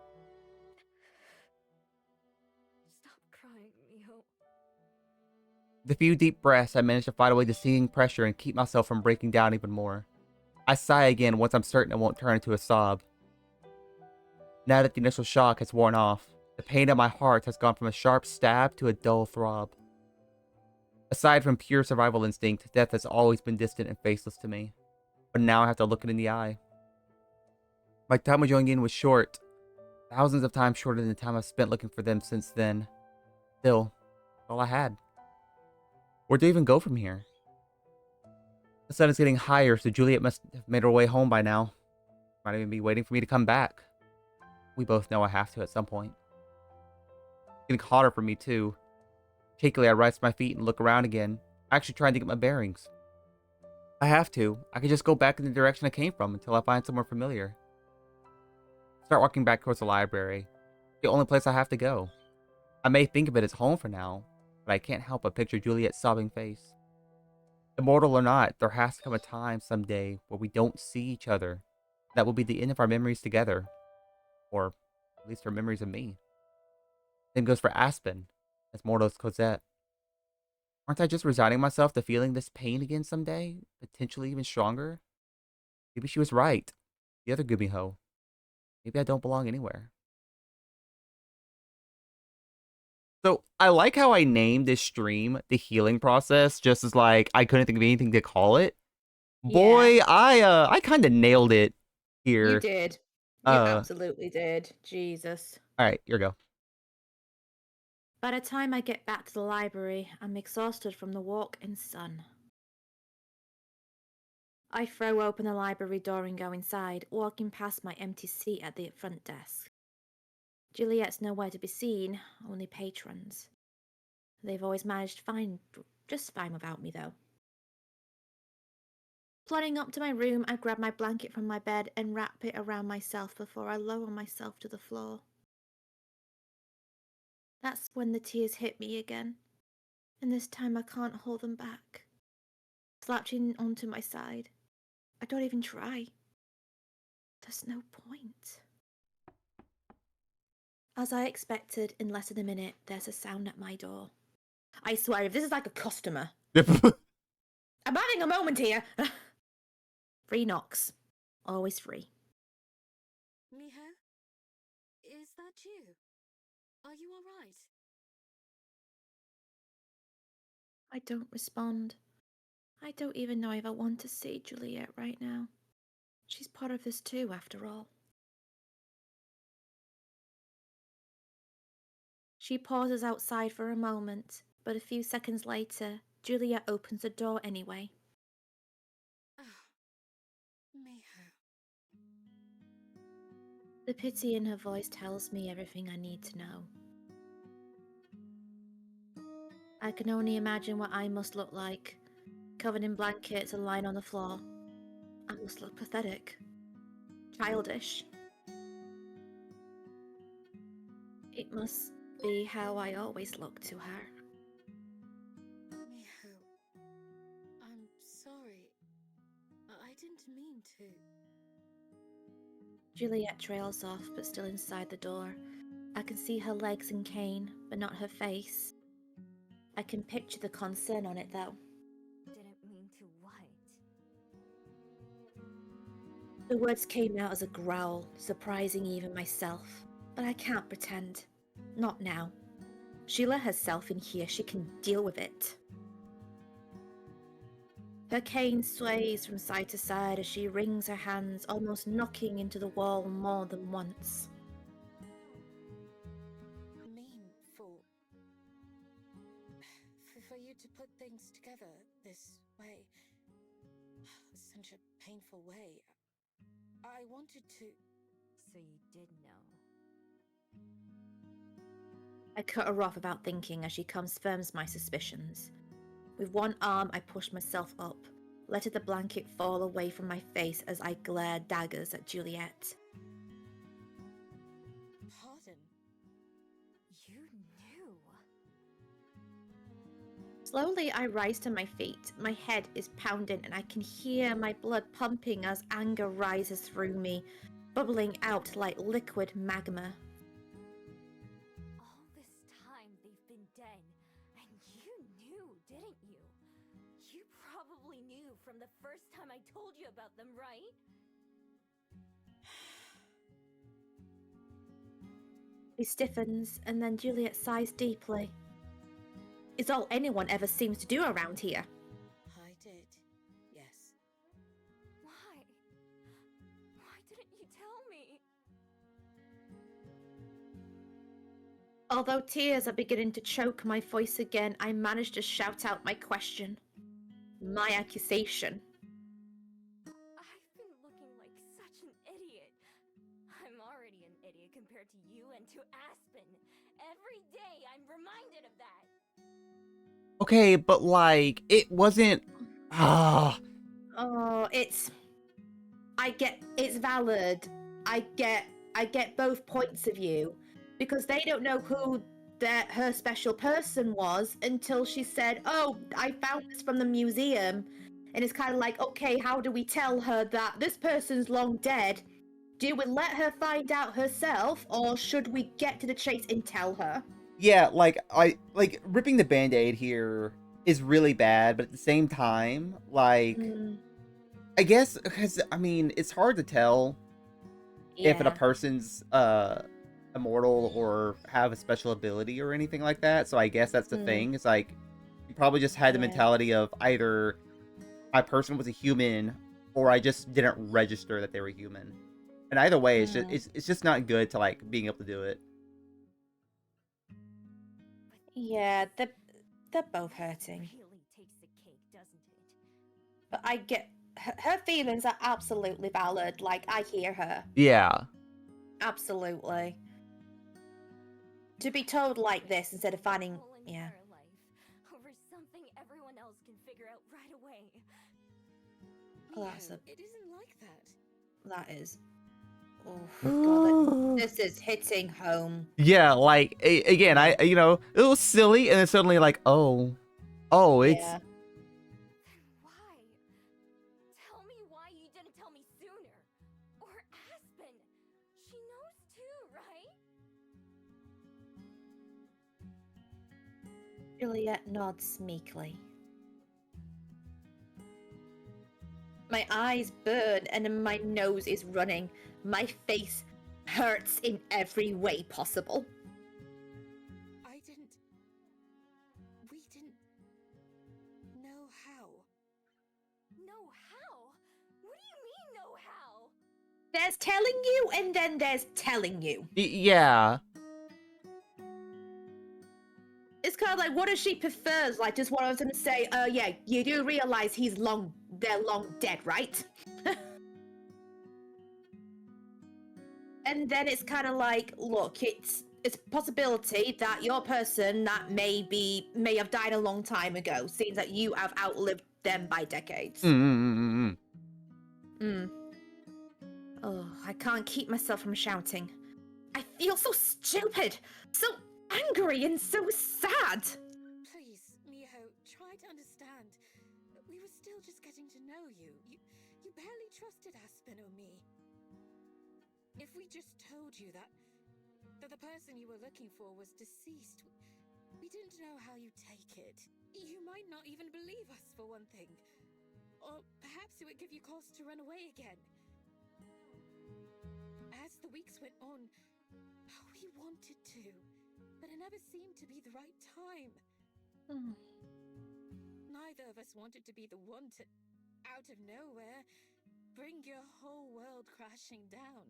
Stop crying, Miho. With a few deep breaths, I manage to fight away the stinging pressure and keep myself from breaking down even more. I sigh again once I'm certain it won't turn into a sob. Now that the initial shock has worn off, the pain in my heart has gone from a sharp stab to a dull throb. Aside from pure survival instinct, death has always been distant and faceless to me. But now I have to look it in the eye. My time with Jungin was short, thousands of times shorter than the time I've spent looking for them since then. Still, all I had. Where do I even go from here? The sun is getting higher, so Juliet must have made her way home by now. Might even be waiting for me to come back. We both know I have to at some point. It's getting hotter for me too. Shakily, I rise to my feet and look around again, actually trying to get my bearings. I have to. I can just go back in the direction I came from until I find somewhere familiar. Start walking back towards the library. The only place I have to go. I may think of it as home for now, but I can't help but picture Juliet's sobbing face. Immortal or not, there has to come a time someday where we don't see each other. That will be the end of our memories together. Or at least her memories of me. Same goes for Aspen, as Mortal's Cosette. Aren't I just resigning myself to feeling this pain again someday? Potentially even stronger? Maybe she was right. The other Gumiho. Maybe I don't belong anywhere. So I like how I named this stream the healing process, just as like I couldn't think of anything to call it. Boy, Yeah. I kind of nailed it You here. did. You absolutely did. Jesus. All right, here we go. By the time I get back to the library, I'm exhausted from the walk and sun. I throw open the library door and go inside, walking past my empty seat at the front desk. Juliet's nowhere to be seen, only patrons. They've always managed just fine without me, though. Plodding up to my room, I grab my blanket from my bed and wrap it around myself before I lower myself to the floor. That's when the tears hit me again, and this time I can't hold them back. Slouching onto my side. I don't even try. There's no point. As I expected, in less than a minute, there's a sound at my door. I swear, if this is like a customer, I'm having a moment here. Free knocks. Always free. Miho? Is that you? Are you alright? I don't respond. I don't even know if I want to see Juliet right now. She's part of this too, after all. She pauses outside for a moment, but a few seconds later, Juliet opens the door anyway. Oh, Miho. The pity in her voice tells me everything I need to know. I can only imagine what I must look like, covered in blankets and lying on the floor. I must look pathetic. Childish. It must be how I always look to her. Miho. I'm sorry. I didn't mean to. Juliet trails off, but still inside the door. I can see her legs and cane, but not her face. I can picture the concern on it, though. Didn't mean to what? The words came out as a growl, surprising even myself. But I can't pretend. Not now. She let herself in here, she can deal with it. Her cane sways from side to side as she wrings her hands, almost knocking into the wall more than once. Mean for you to put things together this way. Such a painful way. I wanted to. So you did know. I cut her off without thinking as she confirms my suspicions. With one arm, I pushed myself up, letting the blanket fall away from my face as I glared daggers at Juliet. Pardon? You knew. Slowly, I rise to my feet. My head is pounding and I can hear my blood pumping as anger rises through me, bubbling out like liquid magma. All this time they've been dead, and you knew, didn't you? You probably knew from the first time I told you about them, right? He stiffens, and then Juliet sighs deeply. It's all anyone ever seems to do around here. I did. Yes. Why? Why didn't you tell me? Although tears are beginning to choke my voice again, I manage to shout out my question. My accusation. I've been looking like such an idiot. I'm already an idiot compared to you and to Aspen. Every day I'm reminded of that. Okay, but like it wasn't. Ah, Oh, I get it's valid. I get both points of view because they don't know who her special person was until she said, "Oh, I found this from the museum." And it's kind of like, "Okay, how do we tell her that this person's long dead? Do we let her find out herself or should we get to the chase and tell her?" yeah, like I like ripping the band-aid here is really bad, but at the same time, like Mm, I guess because I mean it's hard to tell if a yeah. person's immortal or have a special ability or anything like that. So I guess that's the Mm, thing. It's like you probably just had the yeah. mentality of either my person was a human or I just didn't register that they were human. And either way, Mm, it's just not good to like being able to do it. yeah, they're both hurting. Really takes the cake, doesn't it? But I get her feelings are absolutely valid. Like I hear her. Yeah. Absolutely. To be told like this instead of finding Whole yeah. entire life over something everyone else can figure out right away. Oh, that's Miho, a it isn't like that. that is oh god that this is hitting home. Yeah, like again, Yeah. I it was silly, and then suddenly like, oh, it's Yeah. Then why? Tell me why you didn't tell me sooner. Or Aspen. She knows too, right? Juliet nods meekly. My eyes burn and my nose is running. My face hurts in every way possible. I didn't. We didn't know how. No how? What do you mean no how? There's telling you and then there's telling you. yeah. It's kind of like, what does she prefers? Like, just what I was gonna say. Yeah, you do realize they're long dead, right? And then it's kind of like, look, it's a possibility that your person that may have died a long time ago, seems that you have outlived them by decades. Hmm. Oh, I can't keep myself from shouting. I feel so stupid, so angry, and so sad. Please, Miho, try to understand. We were still just getting to know you. You barely trusted Aspen or me. If we just told you that the person you were looking for was deceased, we didn't know how you'd take it. You might not even believe us, for one thing. Or perhaps it would give you cause to run away again. As the weeks went on, we wanted to, but it never seemed to be the right time. Hmm. Neither of us wanted to be the one to, out of nowhere, bring your whole world crashing down.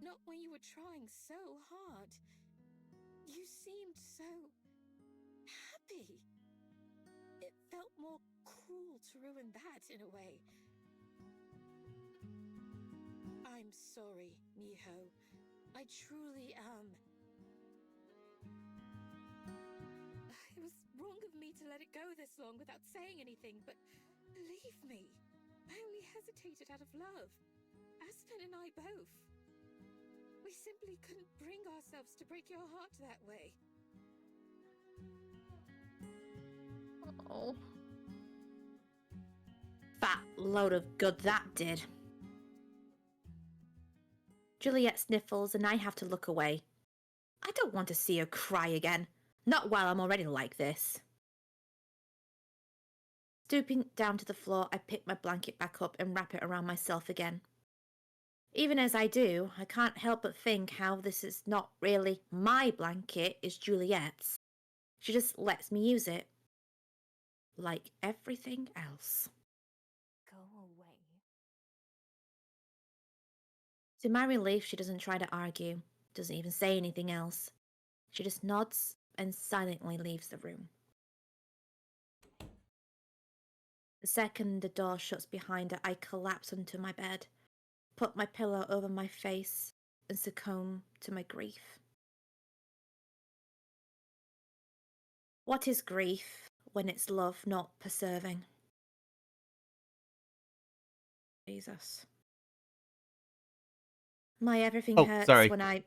Not when you were trying so hard. You seemed so happy. It felt more cruel to ruin that in a way. I'm sorry, Miho. I truly am. It was wrong of me to let it go this long without saying anything, but believe me, I only hesitated out of love. Aspen and I both. We simply couldn't bring ourselves to break your heart that way. Oh. Fat load of good that did. Juliet sniffles and I have to look away. I don't want to see her cry again. Not while I'm already like this. Stooping down to the floor, I pick my blanket back up and wrap it around myself again. Even as I do, I can't help but think how this is not really my blanket, it's Juliet's. She just lets me use it. Like everything else. Go away. To my relief, she doesn't try to argue, doesn't even say anything else. She just nods and silently leaves the room. The second the door shuts behind her, I collapse onto my bed, put my pillow over my face, and succumb to my grief. What is grief when it's love not preserving? Jesus. My everything Oh, hurts sorry. when I...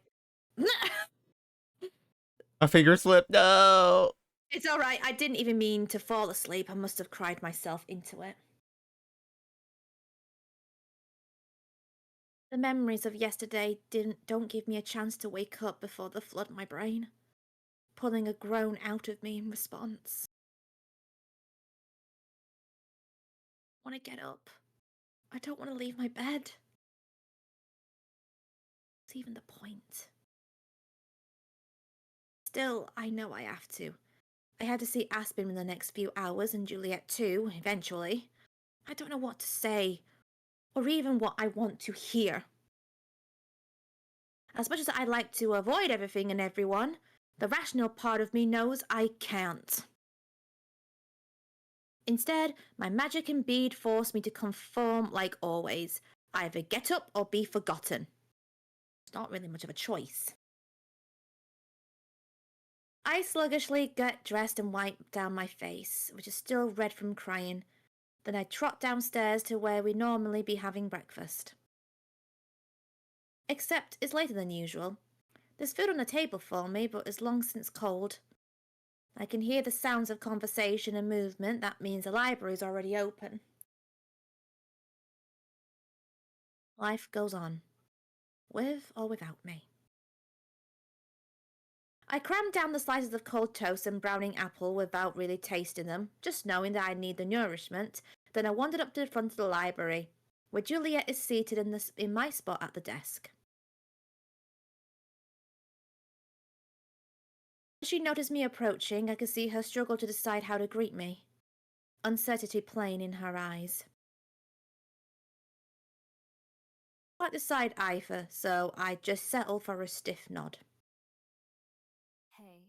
A finger slip. No. It's alright, I didn't even mean to fall asleep. I must have cried myself into it. The memories of yesterday don't give me a chance to wake up before they flood my brain, pulling a groan out of me in response. I want to get up. I don't want to leave my bed. What's even the point? Still, I know I have to. I have to see Aspen in the next few hours and Juliet too, eventually. I don't know what to say, or even what I want to hear. As much as I like to avoid everything and everyone, the rational part of me knows I can't. Instead, my magic and bead force me to conform like always. Either get up or be forgotten. It's not really much of a choice. I sluggishly get dressed and wipe down my face, which is still red from crying. Then I trot downstairs to where we normally be having breakfast. Except it's later than usual. There's food on the table for me, but it's long since cold. I can hear the sounds of conversation and movement. That means the library's already open. Life goes on, with or without me. I crammed down the slices of cold toast and browning apple without really tasting them, just knowing that I need the nourishment. Then I wandered up to the front of the library, where Juliet is seated in my spot at the desk. As she noticed me approaching, I could see her struggle to decide how to greet me, uncertainty plain in her eyes. I can't decide either, so I just settled for a stiff nod. Hey.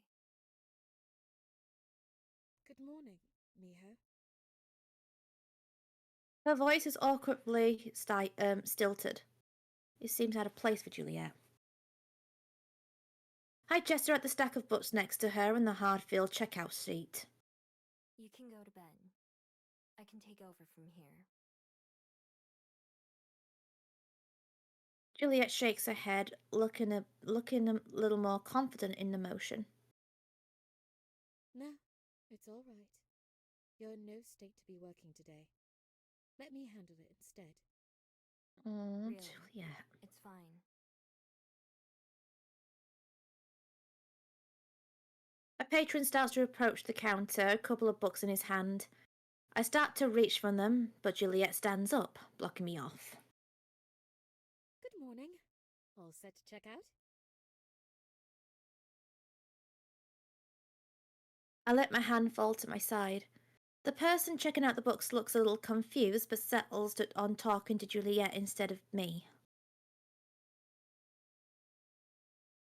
Good morning, Miho. Her voice is awkwardly stilted. It seems out of place for Juliet. I gesture at the stack of books next to her and the hard-filled checkout seat. You can go to bed. I can take over from here. Juliet shakes her head, looking a little more confident in the motion. No, it's all right. You're in no state to be working today. Let me handle it instead. Oh, Really? Juliet. It's fine. A patron starts to approach the counter, a couple of books in his hand. I start to reach for them, but Juliet stands up, blocking me off. Good morning. All set to check out? I let my hand fall to my side. The person checking out the books looks a little confused, but settles on talking to Juliet instead of me.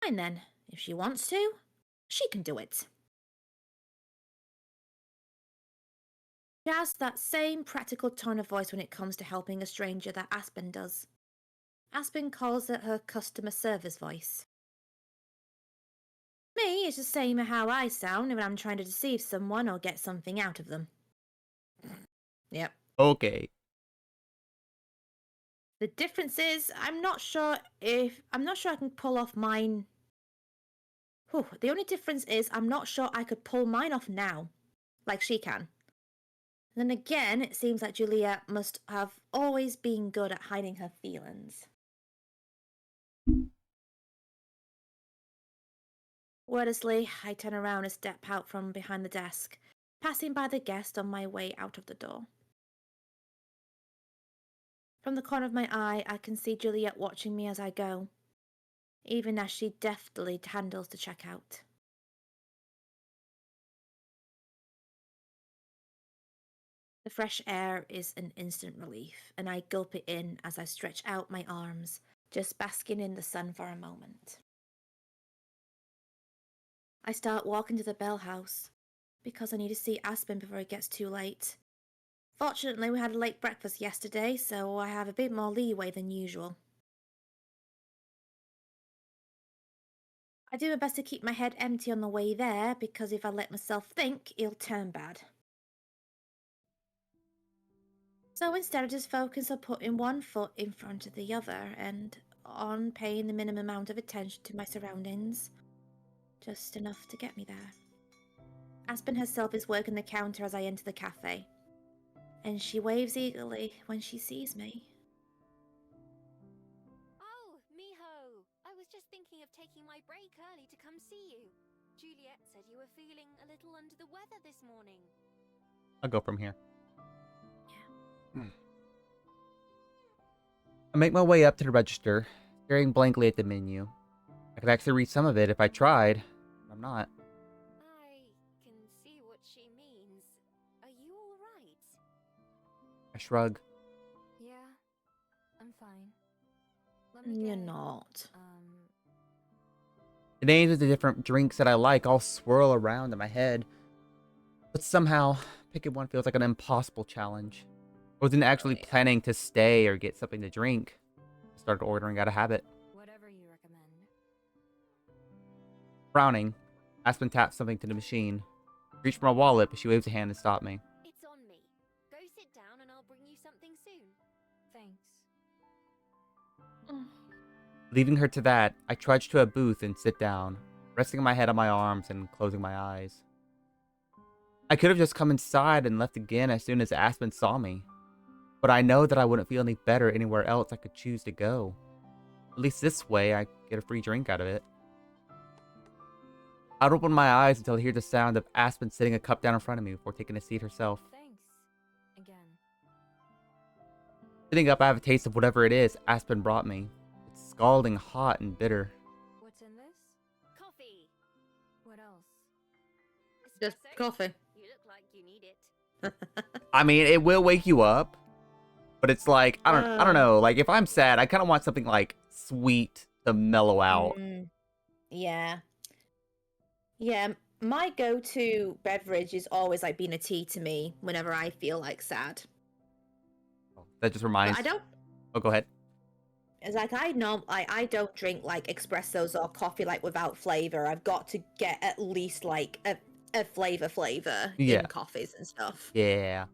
Fine then, if she wants to, she can do it. She has that same practical tone of voice when it comes to helping a stranger that Aspen does. Aspen calls it her customer service voice. Me, it's the same as how I sound when I'm trying to deceive someone or get something out of them. Yep. Okay. The difference is, I'm not sure I can pull off mine. Whew, the only difference is I'm not sure I could pull mine off now, like she can. Then again, it seems like Juliet must have always been good at hiding her feelings. Wordlessly, I turn around and step out from behind the desk, passing by the guest on my way out of the door. From the corner of my eye, I can see Juliet watching me as I go, even as she deftly handles the checkout. The fresh air is an instant relief, and I gulp it in as I stretch out my arms, just basking in the sun for a moment. I start walking to the Bell House, because I need to see Aspen before it gets too late. Fortunately, we had a late breakfast yesterday, so I have a bit more leeway than usual. I do my best to keep my head empty on the way there, because if I let myself think, it'll turn bad. So instead, I just focus on putting one foot in front of the other and on paying the minimum amount of attention to my surroundings. Just enough to get me there. Aspen herself is working the counter as I enter the cafe, and she waves eagerly when she sees me. Oh, Miho! I was just thinking of taking my break early to come see you. Juliet said you were feeling a little under the weather this morning. I'll go from here. I make my way up to the register, staring blankly at the menu. I could actually read some of it if I tried, but I'm not. I can see what she means. Are you alright? I shrug. Yeah, I'm fine. Let me You're get, not. The names of the different drinks that I like all swirl around in my head, but somehow picking one feels like an impossible challenge. I wasn't actually yeah. planning to stay or get something to drink. I started ordering out of habit. whatever you recommend. Frowning, Aspen taps something to the machine. I reach for my wallet, but she waves a hand to stop me. It's on me. Go sit down and I'll bring you something soon. Thanks. Leaving her to that, I trudge to a booth and sit down, resting my head on my arms and closing my eyes. I could have just come inside and left again as soon as Aspen saw me, but I know that I wouldn't feel any better anywhere else I could choose to go. At least this way, I get a free drink out of it. I'd open my eyes until I hear the sound of Aspen setting a cup down in front of me before taking a seat herself. Thanks. Again. Sitting up, I have a taste of whatever it is Aspen brought me. It's scalding hot and bitter. What's in this? Coffee! What else? Just Espresso? coffee. You look like you need it. I mean, it will wake you up, but it's like, I don't know. Like, if I'm sad, I kind of want something like sweet to mellow out. Yeah. Yeah, my go-to beverage is always like being a tea to me whenever I feel like sad. That just But reminds. I don't. Oh, go ahead. It's like I don't drink like espressos or coffee like without flavor. I've got to get at least like a flavor Yeah. in coffees and stuff. Yeah.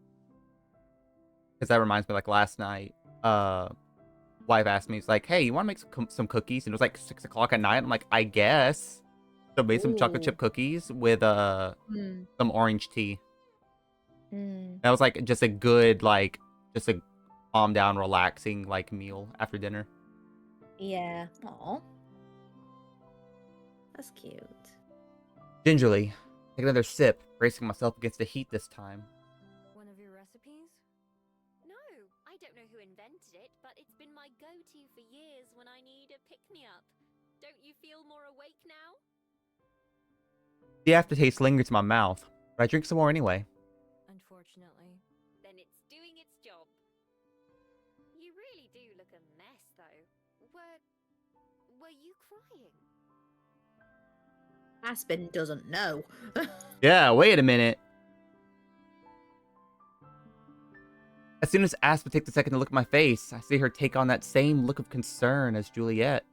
Because that reminds me, like last night, wife asked me, it's like, hey, you want to make some cookies? And it was like 6 o'clock at night. I'm like, I guess. So I made some chocolate chip cookies with some orange tea. That was like just a good, like, just a calm down, relaxing like meal after dinner. Yeah. Aw. That's cute. Gingerly, take another sip, bracing myself against the heat this time. One of your recipes? No, I don't know who invented it, but it's been my go-to for years when I need a pick-me-up. Don't you feel more awake now? The aftertaste lingers in my mouth, but I drink some more anyway. Unfortunately. Then it's doing its job. You really do look a mess, though. Were you crying? Aspen doesn't know. Yeah, wait a minute. As soon as Aspen takes a second to look at my face, I see her take on that same look of concern as Juliet.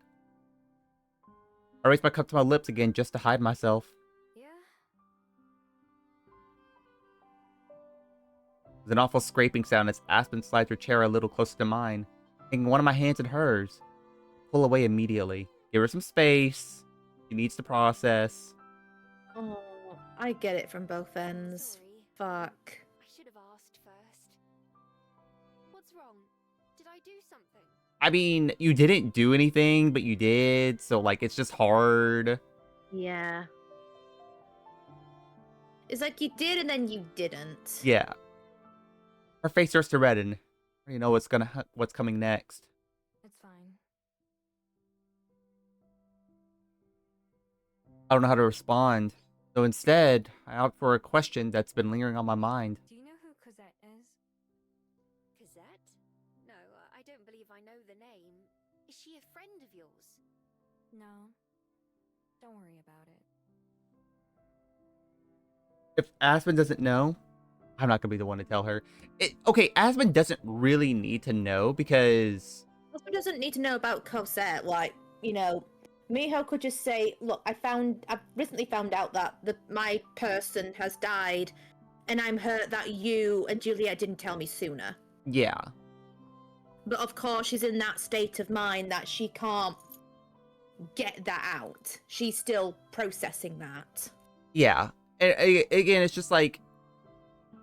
I raise my cup to my lips again just to hide myself. Yeah? There's an awful scraping sound as Aspen slides her chair a little closer to mine, taking one of my hands in hers. Pull away immediately. Give her some space. She needs to process. Oh, I get it from both ends. Sorry. Fuck. I should have asked first. What's wrong? Did I do something? I mean, you didn't do anything, but you did, so, like, it's just hard. Yeah. It's like you did and then you didn't. Yeah. Her face starts to redden. I already know what's coming next. It's fine. I don't know how to respond, so instead, I opt for a question that's been lingering on my mind. Do you know who Cosette is? Cosette? No, I don't believe I know the name. Is she a friend of yours? No. Don't worry about it. If Aspen doesn't know, I'm not gonna be the one to tell her. Okay, Aspen doesn't really need to know because... Aspen doesn't need to know about Cosette. Like, you know, Miho could just say, "Look, I've recently found out that my person has died, and I'm hurt that you and Juliet didn't tell me sooner." Yeah. But of course, she's in that state of mind that she can't get that out. She's still processing that. Yeah. And again, it's just like,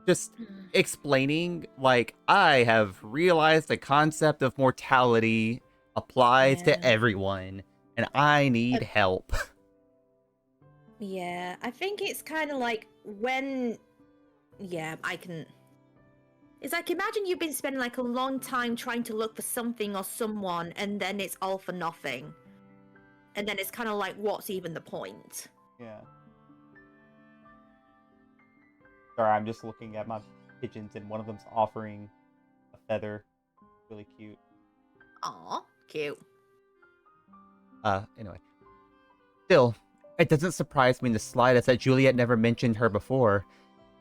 just explaining, like, I have realized the concept of mortality applies Yeah. to everyone, and I need help. Yeah, I think it's kind of like when. Yeah, I can. It's like, imagine you've been spending like a long time trying to look for something or someone, and then it's all for nothing. And then it's kind of like, what's even the point? Yeah. Sorry, I'm just looking at my pigeons, and one of them's offering a feather. Really cute. Aw, cute. Anyway. Still, it doesn't surprise me in the slightest that Juliet never mentioned her before.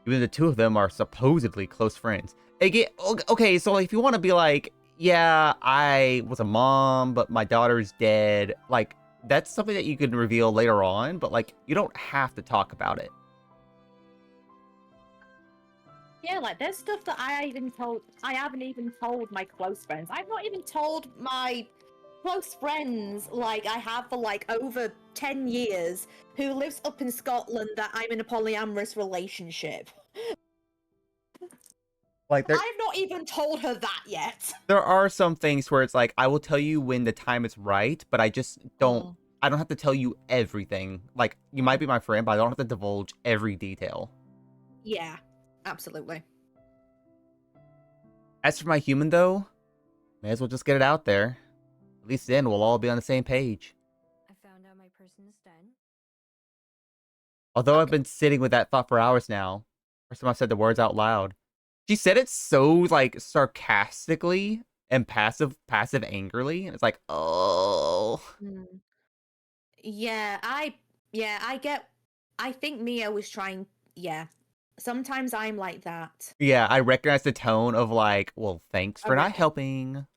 Even the two of them are supposedly close friends. Again, okay, so like, if you want to be like, yeah, I was a mom, but my daughter's dead, like, that's something that you can reveal later on, but like, you don't have to talk about it. Yeah, like there's stuff that I haven't even told my close friends. I've not even told my close friends, like I have for like over 10 years, who lives up in Scotland, that I'm in a polyamorous relationship. Like, I've not even told her that yet. there are some things where it's like, I will tell you when the time is right, but I just don't, I don't have to tell you everything. Like, you might be my friend, but I don't have to divulge every detail. Yeah, absolutely. As for my human, though, may as well just get it out there. At least then we'll all be on the same page. I found out my person is dead. Although I've Okay. been sitting with that thought for hours now, first time I've said the words out loud. She said it so, like, sarcastically and passive angrily, and it's like, oh. Yeah, I get. I think Mia was trying. Yeah, sometimes I'm like that. Yeah, I recognize the tone of like, well, thanks I for not reckon. helping,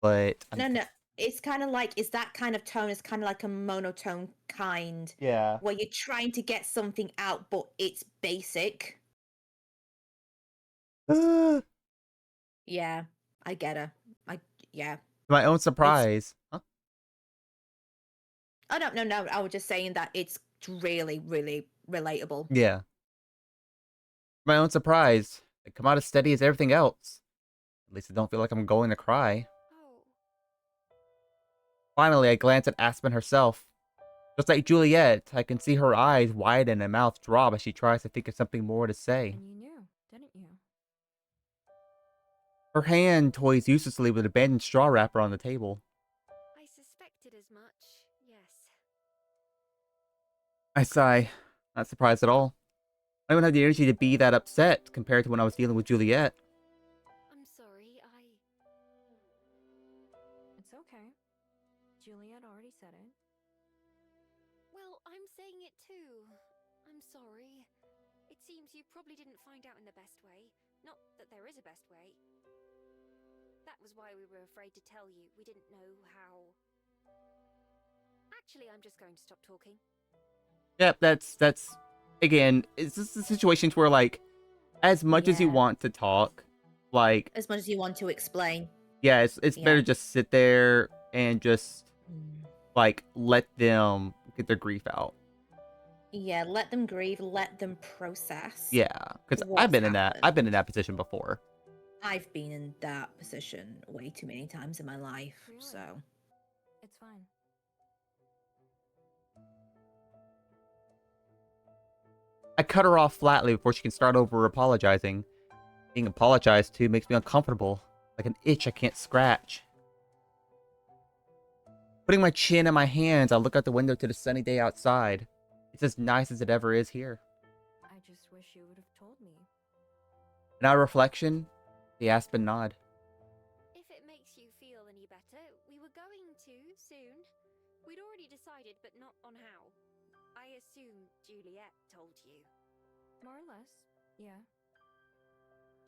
but No, no. It's kind of like, is that kind of tone is kind of like a monotone kind, yeah. where you're trying to get something out, but it's basic. To Yeah, I get her. Yeah. my own It's. surprise. Huh? Oh no. I was just saying that it's really, really relatable. Yeah. To my own surprise. I come out as steady as everything else. At least I don't feel like I'm going to cry. Oh, Finally, I glance at Aspen herself. Just like Juliet, I can see her eyes widen and mouth drop as she tries to think of something more to say. and you knew, didn't you? Her hand toys uselessly with an abandoned straw wrapper on the table. I suspected as much, yes. I sigh, not surprised at all. I don't even have the energy to be that upset compared to when I was dealing with Juliet. I'm sorry, It's okay. Juliet already said it. Well, I'm saying it too. I'm sorry. It seems you probably didn't find out in the best way. Not that there is a best way. That was why we were afraid to tell you. We didn't know how... Actually, I'm just going to stop talking. Yep, that's again, it's just the situations where like, as much as you Yeah. want to talk, like, As much as you want to explain. yeah, it's better just sit there and just like let them get their grief out. Yeah, let them grieve, let them process. Yeah, because I've What's been in happened. that position before. I've been in that position way too many times in my life, Really? so. It's fine. I cut her off flatly before she can start over apologizing. Being apologized to makes me uncomfortable, like an itch I can't scratch. Putting my chin in my hands, I look out the window to the sunny day outside. It's as nice as it ever is here. I just wish you would have told me. In our reflection, the aspen nod. If it makes you feel any better, we were going to soon. We'd already decided, but not on how. I assume Juliet told you. More or less, yeah.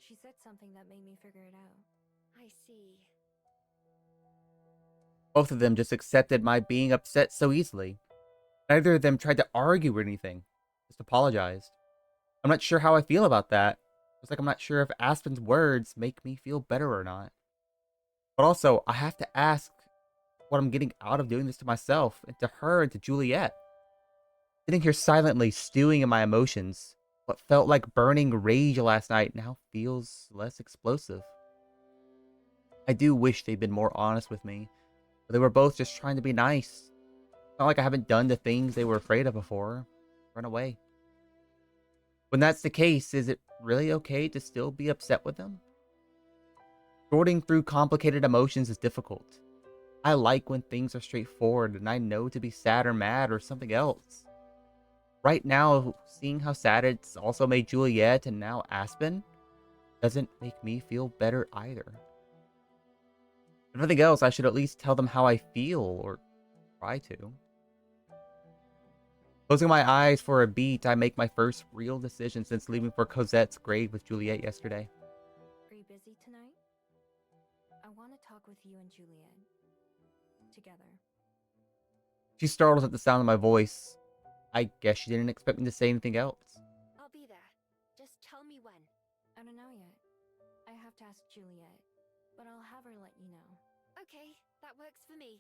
She said something that made me figure it out. I see. Both of them just accepted my being upset so easily. Neither of them tried to argue or anything, just apologized. I'm not sure how I feel about that. It's like I'm not sure if Aspen's words make me feel better or not. But also, I have to ask what I'm getting out of doing this to myself, and to her, and to Juliet. Sitting here silently, stewing in my emotions. What felt like burning rage last night now feels less explosive. I do wish they'd been more honest with me, but they were both just trying to be nice. It's not like I haven't done the things they were afraid of before. Run away. When that's the case, is it really okay to still be upset with them? Sorting through complicated emotions is difficult. I like when things are straightforward and I know to be sad or mad or something else. Right now, seeing how sad it's also made Juliet and now Aspen doesn't make me feel better either. If nothing else, I should at least tell them how I feel, or try to. Closing my eyes for a beat, I make my first real decision since leaving for Cosette's grave with Juliet yesterday. Are you busy tonight? I want to talk with you and Juliet. Together. She startles at the sound of my voice. I guess she didn't expect me to say anything else. I'll be there. Just tell me when. I don't know yet. I have to ask Juliet, but I'll have her let you know. Okay, that works for me.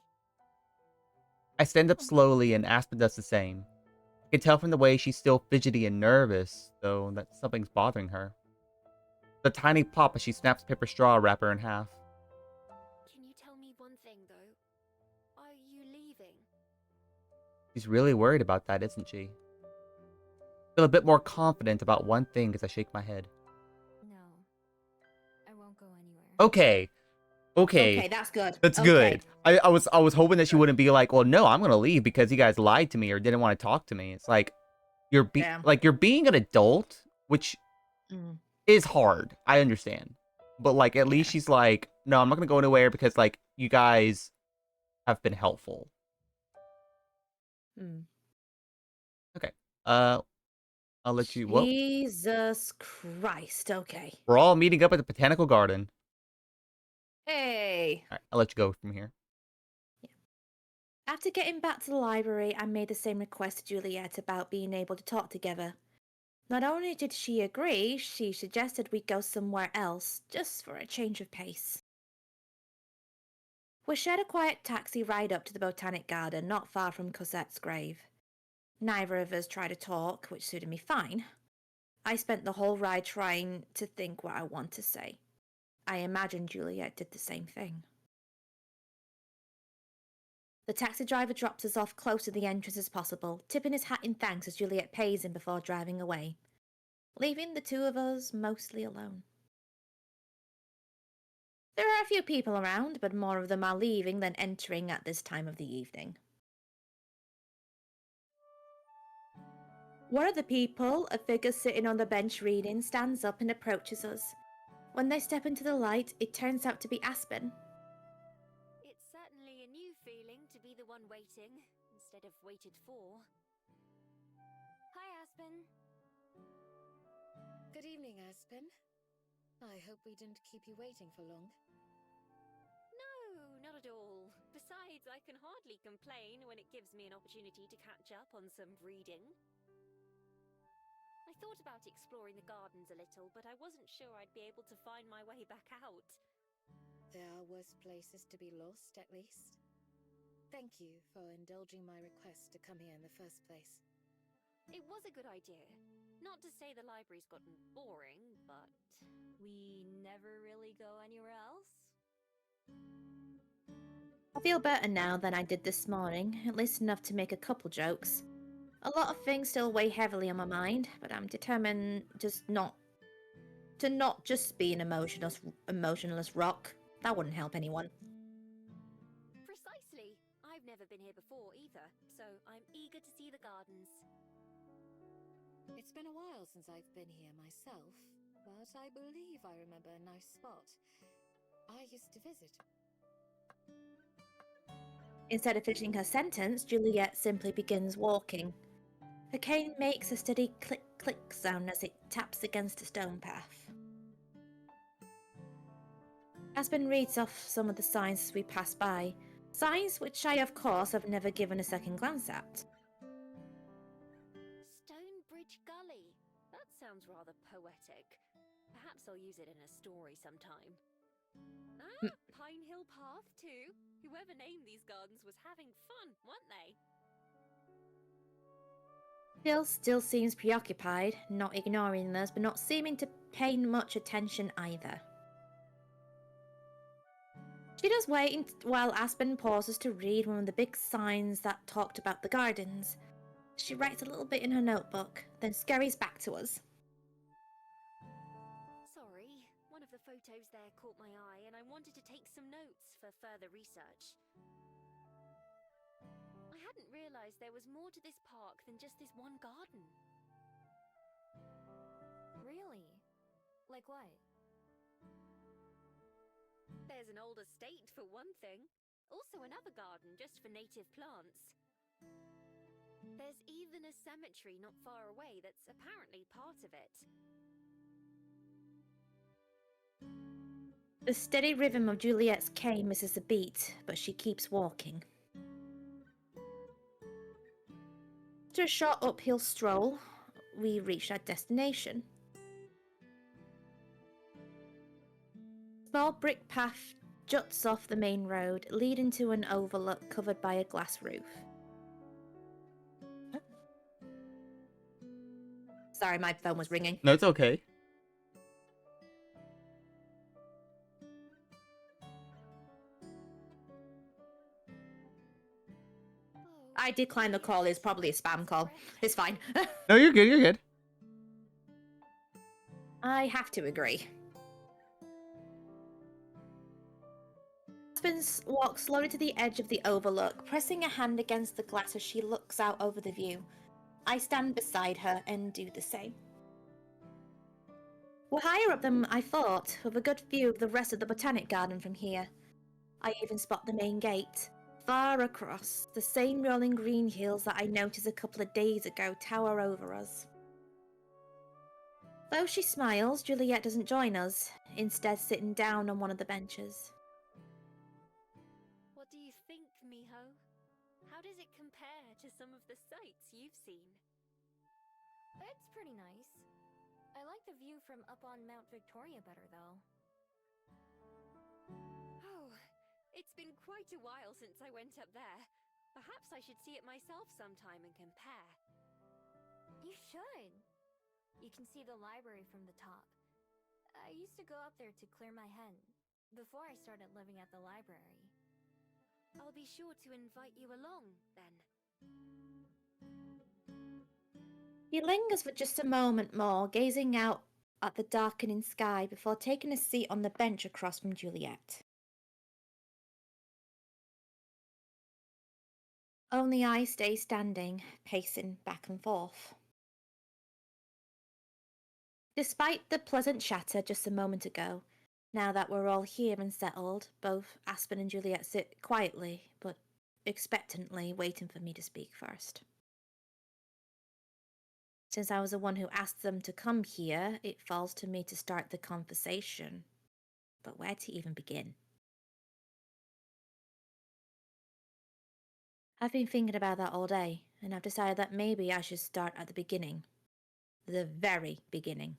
I stand up slowly and Aspen does the same. I can tell from the way she's still fidgety and nervous, though, that something's bothering her. The tiny pop as she snaps paper straw wrapper in half. Can you tell me one thing, though? Are you leaving? She's really worried about that, isn't she? I feel a bit more confident about one thing as I shake my head. No. I won't go anywhere. Okay. Okay, that's good. That's Okay. good. I was hoping that she wouldn't be like, well, no, I'm gonna leave because you guys lied to me or didn't want to talk to me. It's like you're being an adult, which Mm. is hard. I understand. But like at least she's like, no, I'm not gonna go anywhere because like you guys have been helpful. Mm. Okay. I'll let you. Well, Jesus Christ. Okay. we're all meeting up at the botanical garden. Hey. All right, I'll let you go from here. After getting back to the library, I made the same request to Juliet about being able to talk together. Not only did she agree, she suggested we go somewhere else, just for a change of pace. We shared a quiet taxi ride up to the Botanic Garden, not far from Cosette's grave. Neither of us tried to talk, which suited me fine. I spent the whole ride trying to think what I want to say. I imagine Juliet did the same thing. The taxi driver drops us off close to the entrance as possible, tipping his hat in thanks as Juliet pays him before driving away, leaving the two of us mostly alone. There are a few people around, but more of them are leaving than entering at this time of the evening. One of the people, a figure sitting on the bench reading, stands up and approaches us. When they step into the light, it turns out to be Aspen. It's certainly a new feeling to be the one waiting, instead of waited for. Hi, Aspen. Good evening, Aspen. I hope we didn't keep you waiting for long. No, not at all. Besides, I can hardly complain when it gives me an opportunity to catch up on some reading. I thought about exploring the gardens a little, but I wasn't sure I'd be able to find my way back out. There are worse places to be lost, at least. Thank you for indulging my request to come here in the first place. It was a good idea. Not to say the library's gotten boring, but we never really go anywhere else. I feel better now than I did this morning, at least enough to make a couple jokes. A lot of things still weigh heavily on my mind, but I'm determined not just be an emotionless rock. That wouldn't help anyone. Precisely. I've never been here before either, so I'm eager to see the gardens. It's been a while since I've been here myself, but I believe I remember a nice spot. I used to visit. Instead of finishing her sentence, Juliet simply begins walking. Her cane makes a steady click-click sound as it taps against a stone path. Aspen reads off some of the signs as we pass by, Signs which I, of course, have never given a second glance at. Stonebridge Gully. That sounds rather poetic. Perhaps I'll use it in a story sometime. Ah, Pine Hill Path too. Whoever named these gardens was having fun, weren't they? Jill still seems preoccupied, not ignoring us, but not seeming to pay much attention either. She does wait while Aspen pauses to read one of the big signs that talked about the gardens. She writes a little bit in her notebook, then scurries back to us. Sorry, one of the photos there caught my eye and I wanted to take some notes for further research. I hadn't realised there was more to this park than just this one garden. Really? Like what? There's an old estate for one thing. Also another garden just for native plants. There's even a cemetery not far away that's apparently part of it. The steady rhythm of Juliet's cane misses the beat, but she keeps walking. After a short uphill stroll, we reach our destination. A small brick path juts off the main road, leading to an overlook covered by a glass roof. Sorry, my phone was ringing. No, it's okay. I declined the call. It's probably a spam call. It's fine. No, you're good. You're good. I have to agree. Aspen walks slowly to the edge of the overlook, pressing a hand against the glass as she looks out over the view. I stand beside her and do the same. We're higher up than I thought, with a good view of the rest of the botanic garden from here. I even spot the main gate. Far across, the same rolling green hills that I noticed a couple of days ago tower over us. Though she smiles, Juliet doesn't join us, instead sitting down on one of the benches. What do you think, Miho? How does it compare to some of the sights you've seen? It's pretty nice. I like the view from up on Mount Victoria better, though. Oh, it's been quite a while since I went up there. Perhaps I should see it myself sometime and compare. You should. You can see the library from the top. I used to go up there to clear my head before I started living at the library. I'll be sure to invite you along, then. He lingers for just a moment more, gazing out at the darkening sky before taking a seat on the bench across from Juliet. Only I stay standing, pacing back and forth. Despite the pleasant chatter just a moment ago, now that we're all here and settled, both Aspen and Juliet sit quietly, but expectantly, waiting for me to speak first. Since I was the one who asked them to come here, it falls to me to start the conversation. But where to even begin? I've been thinking about that all day, and I've decided that maybe I should start at the beginning. The very beginning.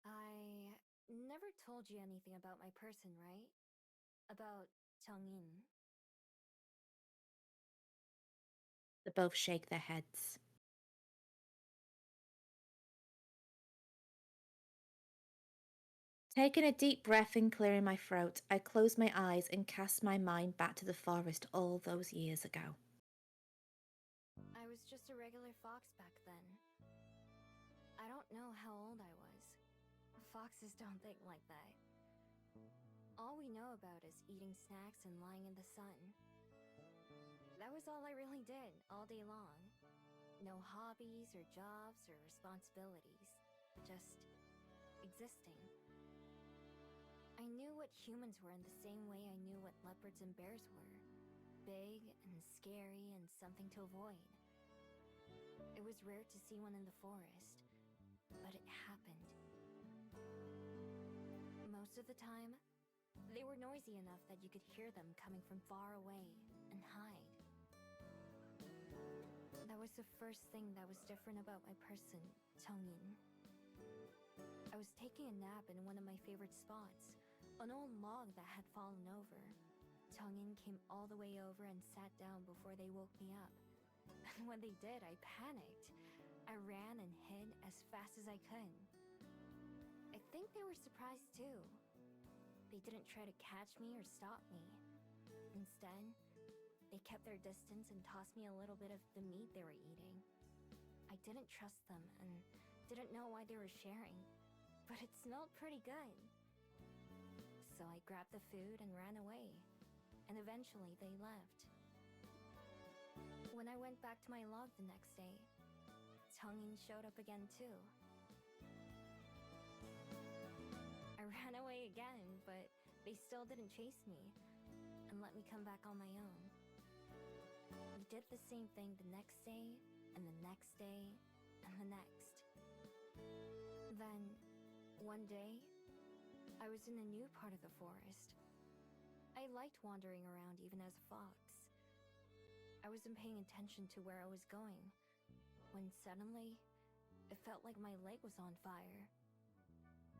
I never told you anything about my person, right? About Changin. They both shake their heads. Taking a deep breath and clearing my throat, I close my eyes and cast my mind back to the forest all those years ago. I was just a regular fox back then. I don't know how old I was. Foxes don't think like that. All we know about is eating snacks and lying in the sun. That was all I really did, all day long. No hobbies or jobs or responsibilities. Just existing. I knew what humans were in the same way I knew what leopards and bears were. Big and scary and something to avoid. It was rare to see one in the forest, but it happened. Most of the time, They were noisy enough that you could hear them coming from far away and hide. That was the first thing that was different about my person, Tongyin. I was taking a nap in one of my favorite spots, an old log that had fallen over. Tongyin came all the way over and sat down before they woke me up. And when they did, I panicked. I ran and hid as fast as I could. I think they were surprised too. They didn't try to catch me or stop me. Instead, they kept their distance and tossed me a little bit of the meat they were eating. I didn't trust them and didn't know why they were sharing, but it smelled pretty good. So I grabbed the food and ran away, and eventually they left. When I went back to my log the next day, Tongyin showed up again too. I ran away again, but they still didn't chase me and let me come back on my own. We did the same thing the next day, and the next day, and the next. Then, one day, I was in a new part of the forest. I liked wandering around even as a fox. I wasn't paying attention to where I was going, when suddenly, it felt like my leg was on fire.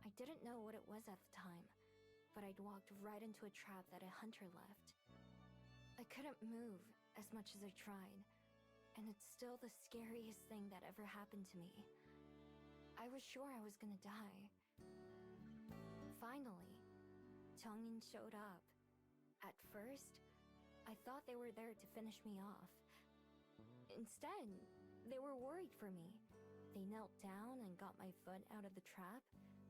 I didn't know what it was at the time, but I'd walked right into a trap that a hunter left. I couldn't move as much as I tried, and it's still the scariest thing that ever happened to me. I was sure I was gonna die. Finally, Tongyin showed up. At first, I thought they were there to finish me off. Instead, they were worried for me. They knelt down and got my foot out of the trap,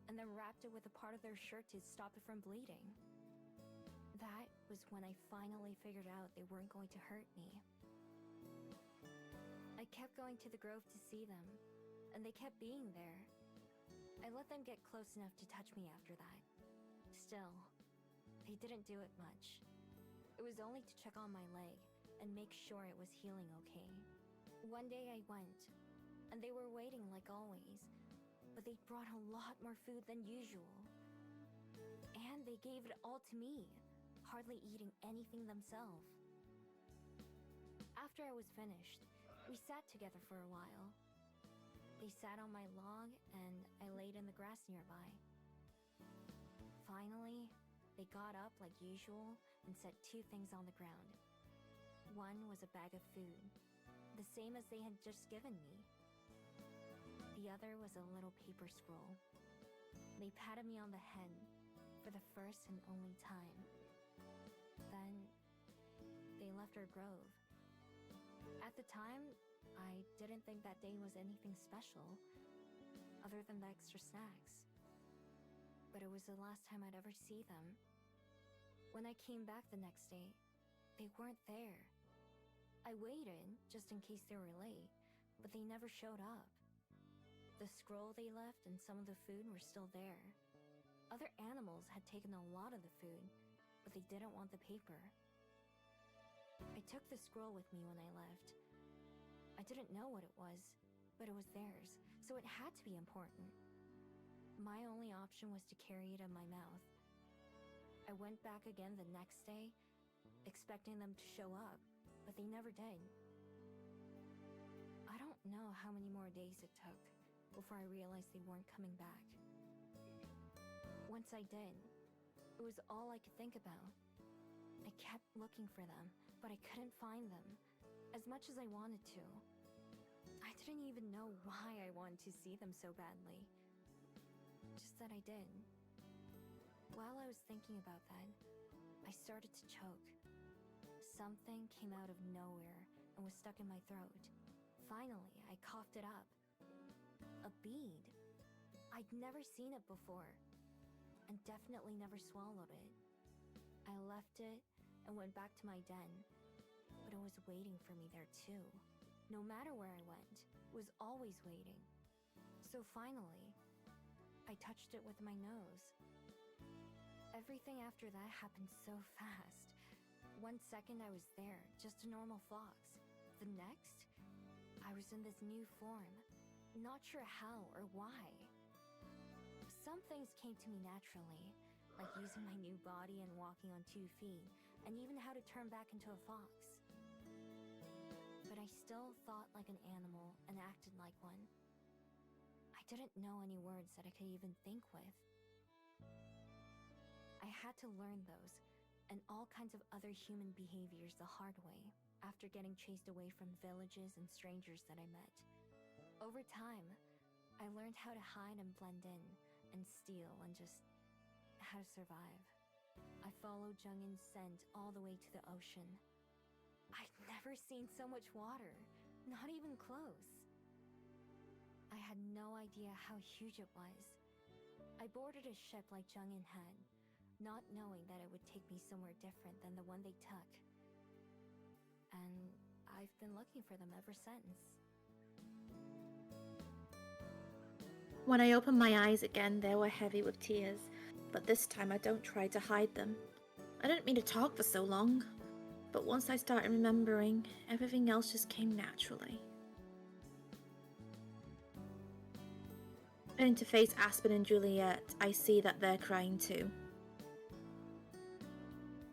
and then wrapped it with a part of their shirt to stop it from bleeding. That was when I finally figured out they weren't going to hurt me. I kept going to the grove to see them, and they kept being there. I let them get close enough to touch me after that. Still, they didn't do it much. It was only to check on my leg and make sure it was healing okay. One day I went, and they were waiting like always, but they brought a lot more food than usual. And they gave it all to me, hardly eating anything themselves. After I was finished, we sat together for a while. They sat on my log, and I laid in the grass nearby. Finally, they got up like usual and set two things on the ground. One was a bag of food, the same as they had just given me. The other was a little paper scroll. They patted me on the head for the first and only time. Then, they left our grove. At the time, I didn't think that day was anything special, other than the extra snacks. But it was the last time I'd ever see them. When I came back the next day, they weren't there. I waited, just in case they were late, but they never showed up. The scroll they left and some of the food were still there. Other animals had taken a lot of the food, but they didn't want the paper. I took the scroll with me when I left. I didn't know what it was, but it was theirs, so it had to be important. My only option was to carry it in my mouth. I went back again the next day, expecting them to show up, but they never did. I don't know how many more days it took before I realized they weren't coming back. Once I did, it was all I could think about. I kept looking for them, but I couldn't find them, as much as I wanted to. I didn't even know why I wanted to see them so badly. Just that I did. While I was thinking about that, I started to choke. Something came out of nowhere and was stuck in my throat. Finally, I coughed it up. A bead. I'd never seen it before, and definitely never swallowed it. I left it and went back to my den, but it was waiting for me there too. No matter where I went, it was always waiting. So finally, I touched it with my nose. Everything after that happened so fast. 1 second I was there, just a normal fox. The next, I was in this new form, not sure how or why. Some things came to me naturally, like using my new body and walking on 2 feet, and even how to turn back into a fox. But I still thought like an animal and acted like one. I didn't know any words that I could even think with. I had to learn those, and all kinds of other human behaviors the hard way, after getting chased away from villages and strangers that I met. Over time, I learned how to hide and blend in, and steal, and just how to survive. I followed Jung-in's scent all the way to the ocean. I'd never seen so much water, not even close. I had no idea how huge it was. I boarded a ship like Jung-in had, not knowing that it would take me somewhere different than the one they took. And I've been looking for them ever since. When I opened my eyes again, they were heavy with tears, but this time I don't try to hide them. I didn't mean to talk for so long, but once I started remembering, everything else just came naturally. Turning to face Aspen and Juliet, I see that they're crying too.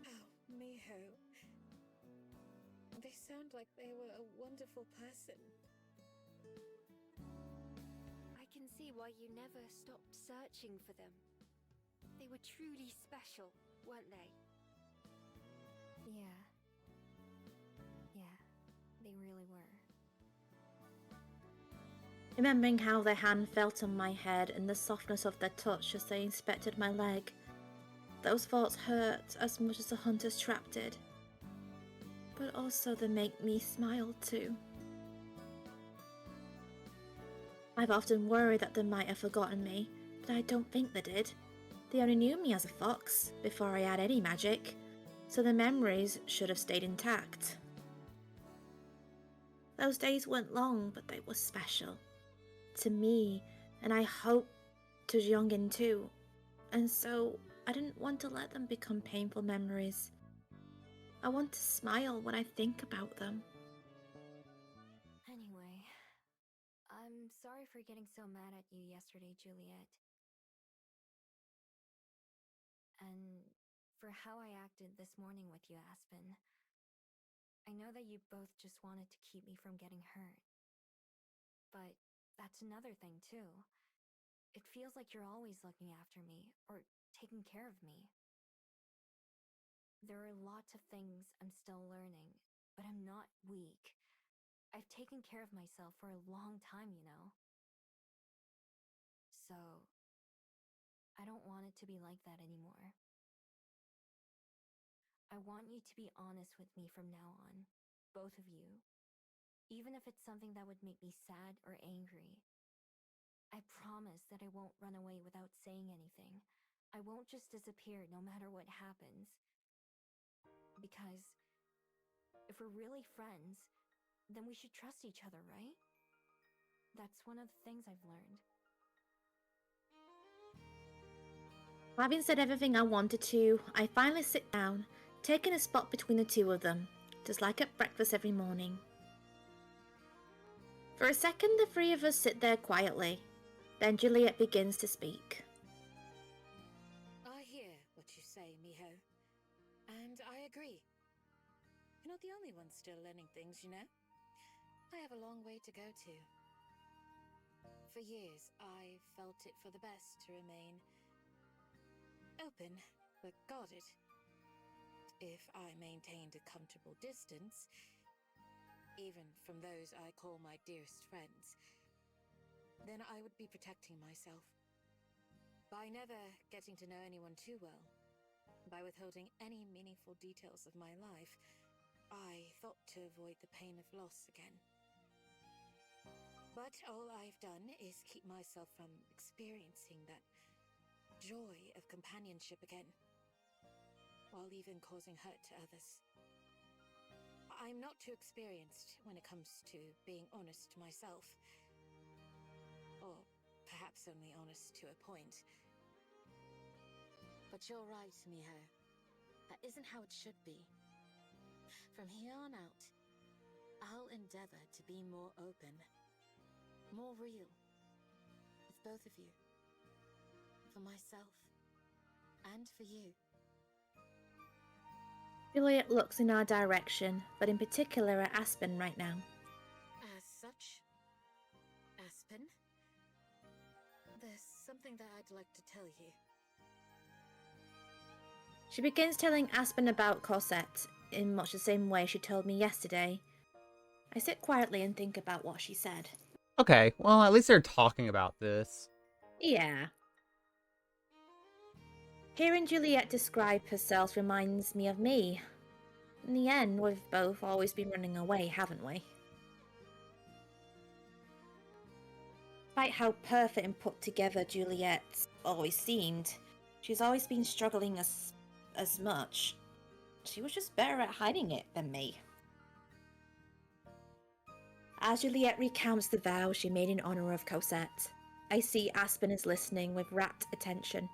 Oh, Miho. They sound like they were a wonderful person. I can see why you never stopped searching for them. They were truly special, weren't they? Yeah. Yeah, they really were. Remembering how their hand felt on my head and the softness of their touch as they inspected my leg, those thoughts hurt as much as the hunter's trap did. But also they make me smile too. I've often worried that they might have forgotten me, but I don't think they did. They only knew me as a fox before I had any magic, so the memories should have stayed intact. Those days weren't long, but they were special. To me, and I hope to Jung-in too, and so I didn't want to let them become painful memories. I want to smile when I think about them. Anyway, I'm sorry for getting so mad at you yesterday, Juliet. And for how I acted this morning with you, Aspen. I know that you both just wanted to keep me from getting hurt. But that's another thing, too. It feels like you're always looking after me, or taking care of me. There are lots of things I'm still learning, but I'm not weak. I've taken care of myself for a long time, you know. So, I don't want it to be like that anymore. I want you to be honest with me from now on, both of you. Even if it's something that would make me sad or angry. I promise that I won't run away without saying anything. I won't just disappear no matter what happens. Because if we're really friends, then we should trust each other, right? That's one of the things I've learned. Having said everything I wanted to, I finally sit down, taking a spot between the two of them, just like at breakfast every morning. For a second, the three of us sit there quietly. Then Juliet begins to speak. I hear what you say, Miho. And I agree. You're not the only one still learning things, you know? I have a long way to go to. For years, I felt it for the best to remain open, but guarded. If I maintained a comfortable distance, even from those I call my dearest friends, then I would be protecting myself. By never getting to know anyone too well, by withholding any meaningful details of my life, I thought to avoid the pain of loss again. But all I've done is keep myself from experiencing that joy of companionship again, while even causing hurt to others. I'm not too experienced when it comes to being honest to myself. Or perhaps only honest to a point. But you're right, Miho. That isn't how it should be. From here on out, I'll endeavor to be more open, more real, with both of you. For myself, And for you. Juliet looks in our direction, but in particular at Aspen right now. As such, Aspen, there's something that I'd like to tell you. She begins telling Aspen about Cosette in much the same way she told me yesterday. I sit quietly and think about what she said. Okay, well, at least they're talking about this. Yeah. Hearing Juliet describe herself reminds me of me. In the end, we've both always been running away, haven't we? Despite how perfect and put together Juliet's always seemed, she's always been struggling as much. She was just better at hiding it than me. As Juliet recounts the vow she made in honor of Cosette, I see Aspen is listening with rapt attention,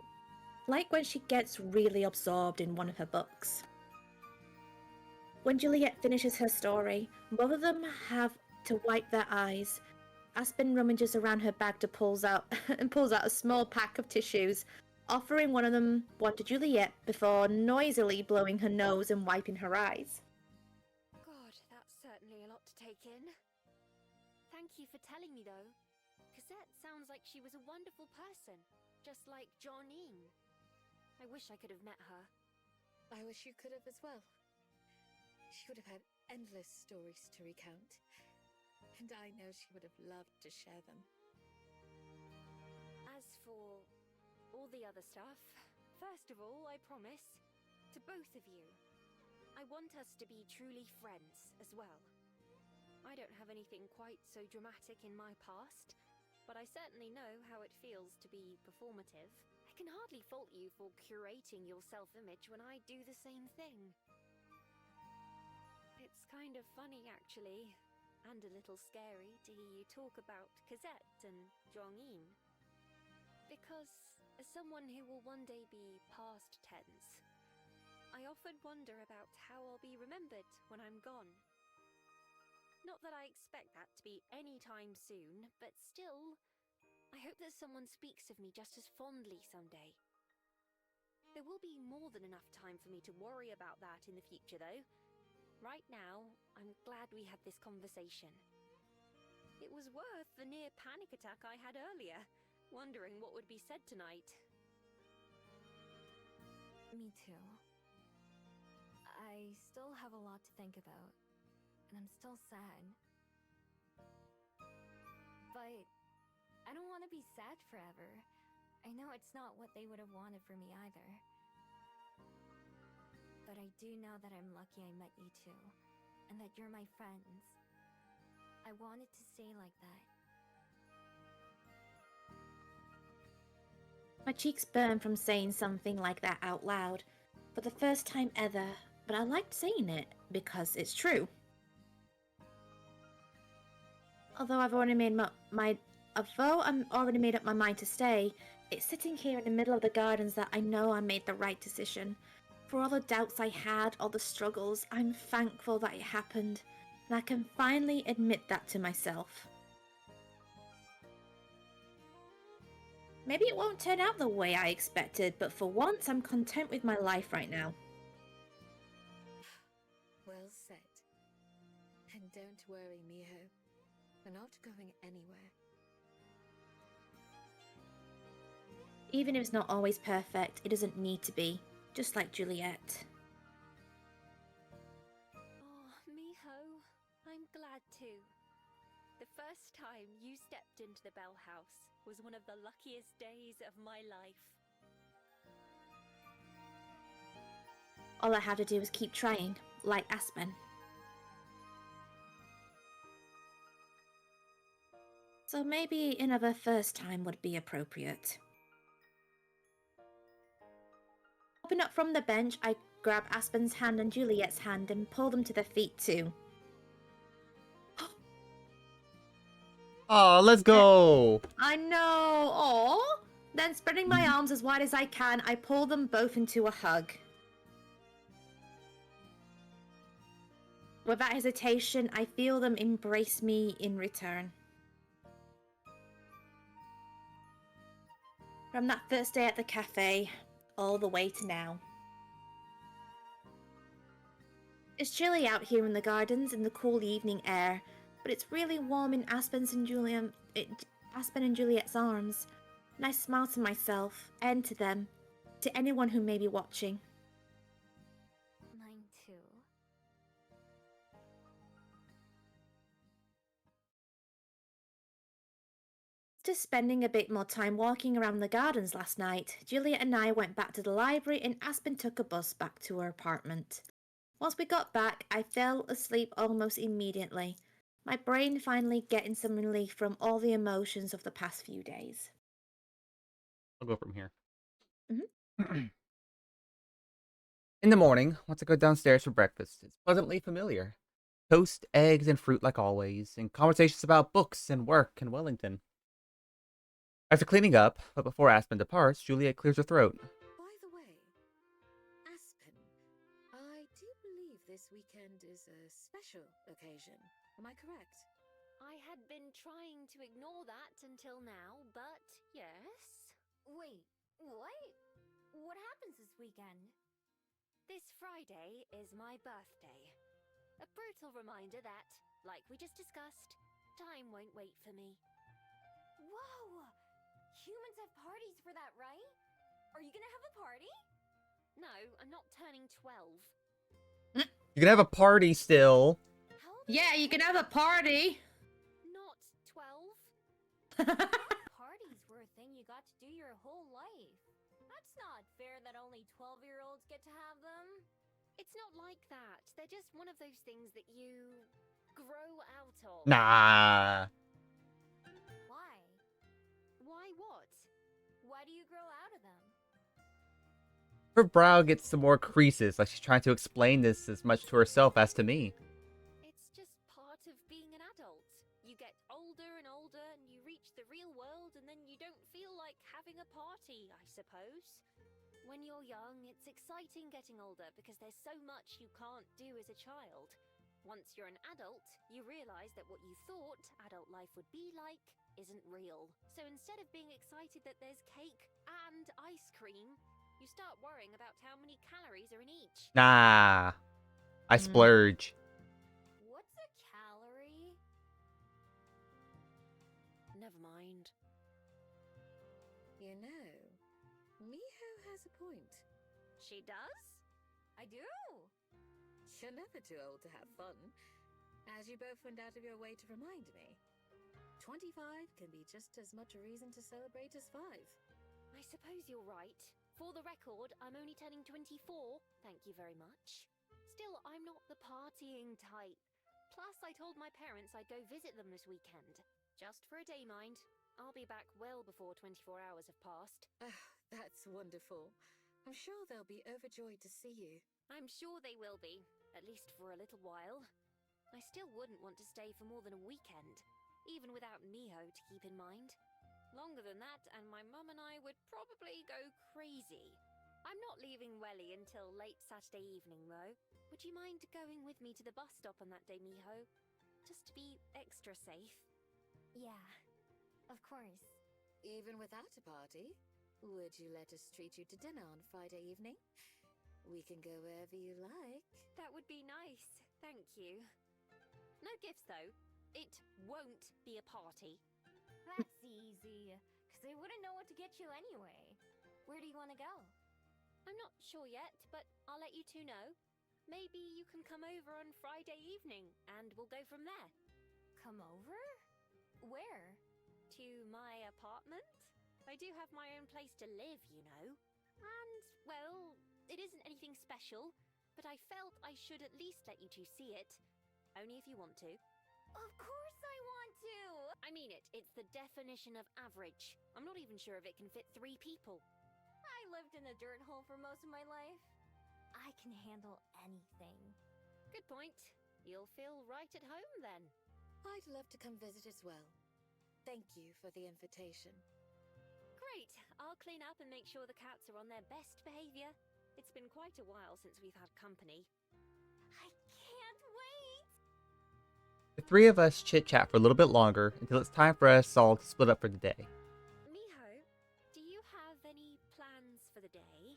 like when she gets really absorbed in one of her books. When Juliet finishes her story, both of them have to wipe their eyes. Aspen rummages around her bag to pulls out a small pack of tissues, offering one to Juliet before noisily blowing her nose and wiping her eyes. God, that's certainly a lot to take in. Thank you for telling me, though. Cosette sounds like she was a wonderful person, just like Johnine. I wish I could have met her. I wish you could have as well. She would have had endless stories to recount, and I know she would have loved to share them. As for all the other stuff, first of all, I promise, to both of you, I want us to be truly friends as well. I don't have anything quite so dramatic in my past, but I certainly know how it feels to be performative. I can hardly fault you for curating your self-image when I do the same thing. It's kind of funny, actually, and a little scary to hear you talk about Cosette and Zhongyin. Because, as someone who will one day be past tense, I often wonder about how I'll be remembered when I'm gone. Not that I expect that to be any time soon, but still, I hope that someone speaks of me just as fondly someday. There will be more than enough time for me to worry about that in the future, though. Right now, I'm glad we had this conversation. It was worth the near panic attack I had earlier, wondering what would be said tonight. Me too. I still have a lot to think about, and I'm still sad. But I don't want to be sad forever. I know it's not what they would have wanted for me either. But I do know that I'm lucky I met you too, and that you're my friends. I want it to stay like that. My cheeks burn from saying something like that out loud, for the first time ever, but I liked saying it because it's true. Although I'm already made up my mind to stay, it's sitting here in the middle of the gardens that I know I made the right decision. For all the doubts I had, all the struggles, I'm thankful that it happened, and I can finally admit that to myself. Maybe it won't turn out the way I expected, but for once I'm content with my life right now. Well said. And don't worry, Miho. We're not going anywhere. Even if it's not always perfect, it doesn't need to be, just like Juliet. Oh, Miho, I'm glad too. The first time you stepped into the Bell House was one of the luckiest days of my life. All I have to do is keep trying, like Aspen. So maybe another first time would be appropriate. Hopping up from the bench, I grab Aspen's hand and Juliet's hand and pull them to their feet too. Oh, let's go! I know! Aww! Then spreading my arms as wide as I can, I pull them both into a hug. Without hesitation, I feel them embrace me in return. From that first day at the cafe, all the way to now. It's chilly out here in the gardens in the cool evening air, but it's really warm in Aspen and Juliet's arms. And I smile to myself and to them, to anyone who may be watching. Mine too. After spending a bit more time walking around the gardens last night, Juliet and I went back to the library and Aspen took a bus back to her apartment. Once we got back, I fell asleep almost immediately, my brain finally getting some relief from all the emotions of the past few days. I'll go from here. Mhm. In the morning, once I go downstairs for breakfast, it's pleasantly familiar. Toast, eggs, and fruit like always, and conversations about books and work in Wellington. After cleaning up, but before Aspen departs, Juliet clears her throat. By the way, Aspen, I do believe this weekend is a special occasion. Am I correct? I had been trying to ignore that until now, but yes. Wait, what? What happens this weekend? This Friday is my birthday. A brutal reminder that, like we just discussed, time won't wait for me. Whoa! Humans have parties for that, right? Are you gonna have a party? No, I'm not turning 12. You can have a party still. How old are Yeah, you can have a party! Not 12? Parties were a thing you got to do your whole life. That's not fair that only 12-year-olds get to have them. It's not like that. They're just one of those things that you grow out of. Nah. Why? Why what? Why do you grow out of them? Her brow gets some more creases, like she's trying to explain this as much to herself as to me. It's just part of being an adult. You get older and older and you reach the real world and then you don't feel like having a party, I suppose. When you're young, it's exciting getting older because there's so much you can't do as a child. Once you're an adult, you realize that what you thought adult life would be like isn't real. So instead of being excited that there's cake and ice cream, you start worrying about how many calories are in each. Nah. I splurge. What's a calorie? Never mind. You know, Miho has a point. She does? I do! You're never too old to have fun, as you both went out of your way to remind me. 25 can be just as much a reason to celebrate as 5. I suppose you're right. For the record, I'm only turning 24. Thank you very much. Still, I'm not the partying type. Plus, I told my parents I'd go visit them this weekend. Just for a day, mind. I'll be back well before 24 hours have passed. That's wonderful. I'm sure they'll be overjoyed to see you. I'm sure they will be, at least for a little while. I still wouldn't want to stay for more than a weekend, even without Miho to keep in mind. Longer than that, and my mum and I would probably go crazy. I'm not leaving Welly until late Saturday evening, though. Would you mind going with me to the bus stop on that day, Miho? Just to be extra safe. Yeah, of course. Even without a party, would you let us treat you to dinner on Friday evening? We can go wherever you like. That would be nice, thank you. No gifts, though. It won't be a party. That's easy, because they wouldn't know what to get you anyway. Where do you want to go? I'm not sure yet, but I'll let you two know. Maybe you can come over on Friday evening, and we'll go from there. Come over? Where? To my apartment? I do have my own place to live, you know. And, well, it isn't anything special, but I felt I should at least let you two see it. Only if you want to. Of course I want to! I mean it, it's the definition of average. I'm not even sure if it can fit 3 people. I lived in a dirt hole for most of my life. I can handle anything. Good point. You'll feel right at home then. I'd love to come visit as well. Thank you for the invitation. Great. I'll clean up and make sure the cats are on their best behavior. It's been quite a while since we've had company. I can't wait! The three of us chit-chat for a little bit longer until it's time for us all to split up for the day. Miho, do you have any plans for the day?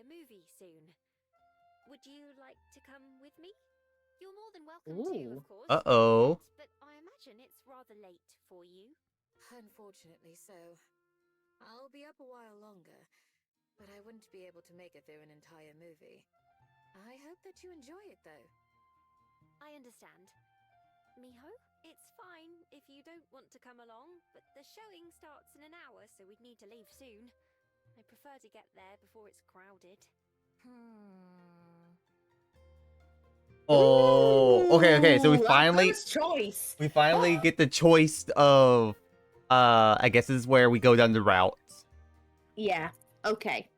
movie soon. Would you like to come with me? You're more than welcome to, Ooh. of course. Uh-oh. But I imagine it's rather late for you. Unfortunately so. I'll be up a while longer, but I wouldn't be able to make it through an entire movie. I hope that you enjoy it, though. I understand. Miho, it's fine if you don't want to come along, but the showing starts in an hour, so we'd need to leave soon. I prefer to get there before it's crowded. Oh, okay. So we Ooh, a finally first choice. get the choice of I guess this is where we go down the routes. Yeah. Okay.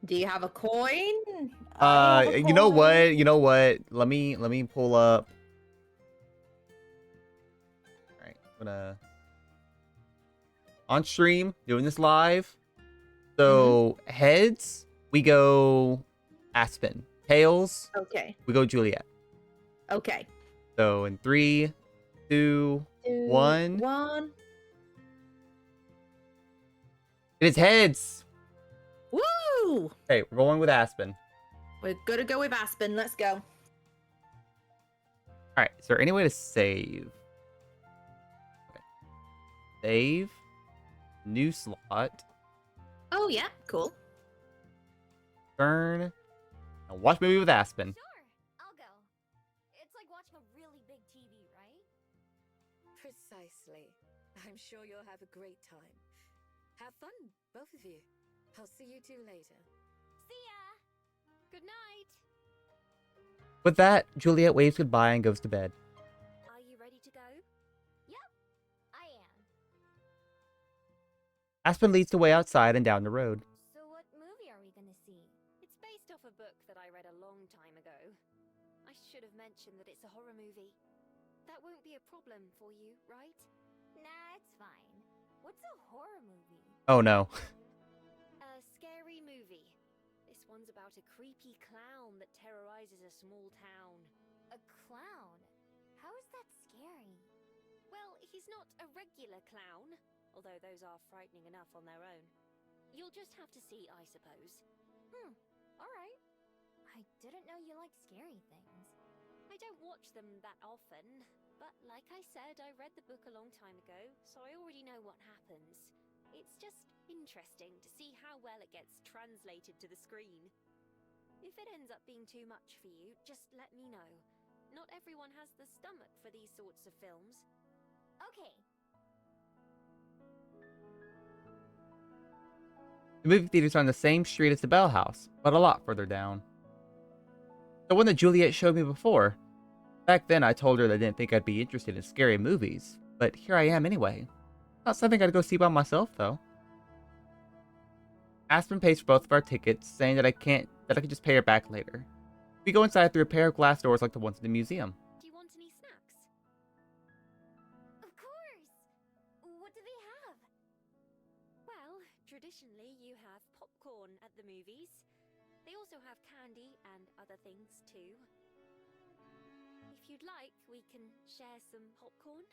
Do you have a coin? You know what? Let me pull up. All right, I'm gonna on stream doing this live. So heads, we go Aspen. Tails, Okay. we go Juliet. Okay. So in 3, 2, 1. One. It is heads. Woo! Okay, we're going with Aspen. We're gonna go with Aspen. Let's go. All right. Is there any way to save? Okay. Save. New slot. Oh yeah, cool. Turn. And watch movie with Aspen. Sure, I'll go. It's like watching a really big TV, right? Precisely. I'm sure you'll have a great time. Have fun, both of you. I'll see you two later. See ya! Good night! With that, Juliet waves goodbye and goes to bed. Are you ready to go? Yep, I am. Aspen leads the way outside and down the road. So what movie are we gonna see? It's based off a book that I read a long time ago. I should have mentioned that it's a horror movie. That won't be a problem for you, right? Nah, it's fine. What's a horror movie? Oh no. A scary movie. This one's about a creepy clown that terrorizes a small town. A clown? How is that scary? Well, he's not a regular clown, although those are frightening enough on their own. You'll just have to see, I suppose. Alright. I didn't know you liked scary things. I don't watch them that often, but like I said, I read the book a long time ago, so I already know what happens. It's just interesting to see how well it gets translated to the screen. If it ends up being too much for you, just let me know. Not everyone has the stomach for these sorts of films. Okay. The movie theater's on the same street as the Bell House, but a lot further down. The one that Juliet showed me before. Back then, I told her that I didn't think I'd be interested in scary movies, but here I am anyway. Not something I'd go see by myself, though. Aspen pays for both of our tickets, saying that I can just pay her back later. We go inside through a pair of glass doors like the ones in the museum. Do you want any snacks? Of course! What do they have? Well, traditionally you have popcorn at the movies. They also have candy and other things too. If you'd like, we can share some popcorn.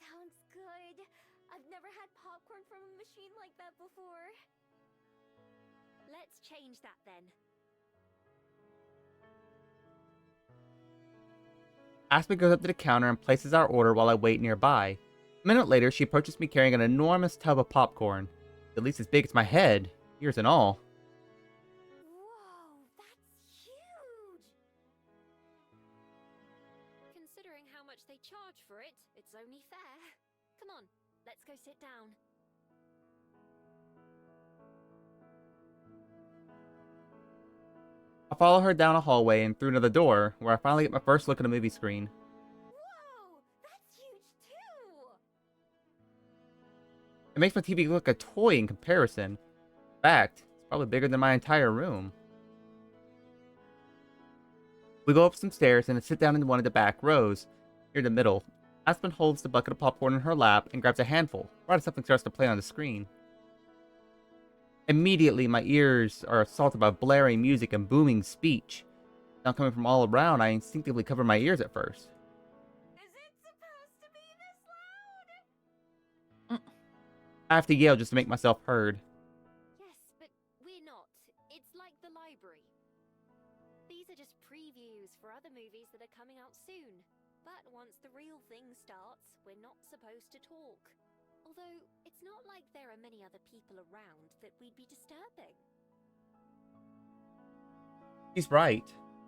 Sounds good. I've never had popcorn from a machine like that before. Let's change that then. Aspen goes up to the counter and places our order while I wait nearby. A minute later, she approaches me carrying an enormous tub of popcorn. At least as big as my head, ears and all. Whoa, that's huge! Considering how much they charge for it, it's only fair. Come on, let's go sit down. I follow her down a hallway and through another door, where I finally get my first look at a movie screen. Whoa, that's huge too! It makes my TV look like a toy in comparison. In fact, it's probably bigger than my entire room. We go up some stairs and sit down in one of the back rows, near the middle. Aspen holds the bucket of popcorn in her lap and grabs a handful, right as something starts to play on the screen. Immediately, my ears are assaulted by blaring music and booming speech. Now coming from all around, I instinctively cover my ears at first. Is it supposed to be this loud? I have to yell just to make myself heard. library. These are just previews for other movies that are coming out soon. But once the real thing starts, we're not supposed to talk. Although, it's not like there are many other people around that we'd be disturbing. She's right.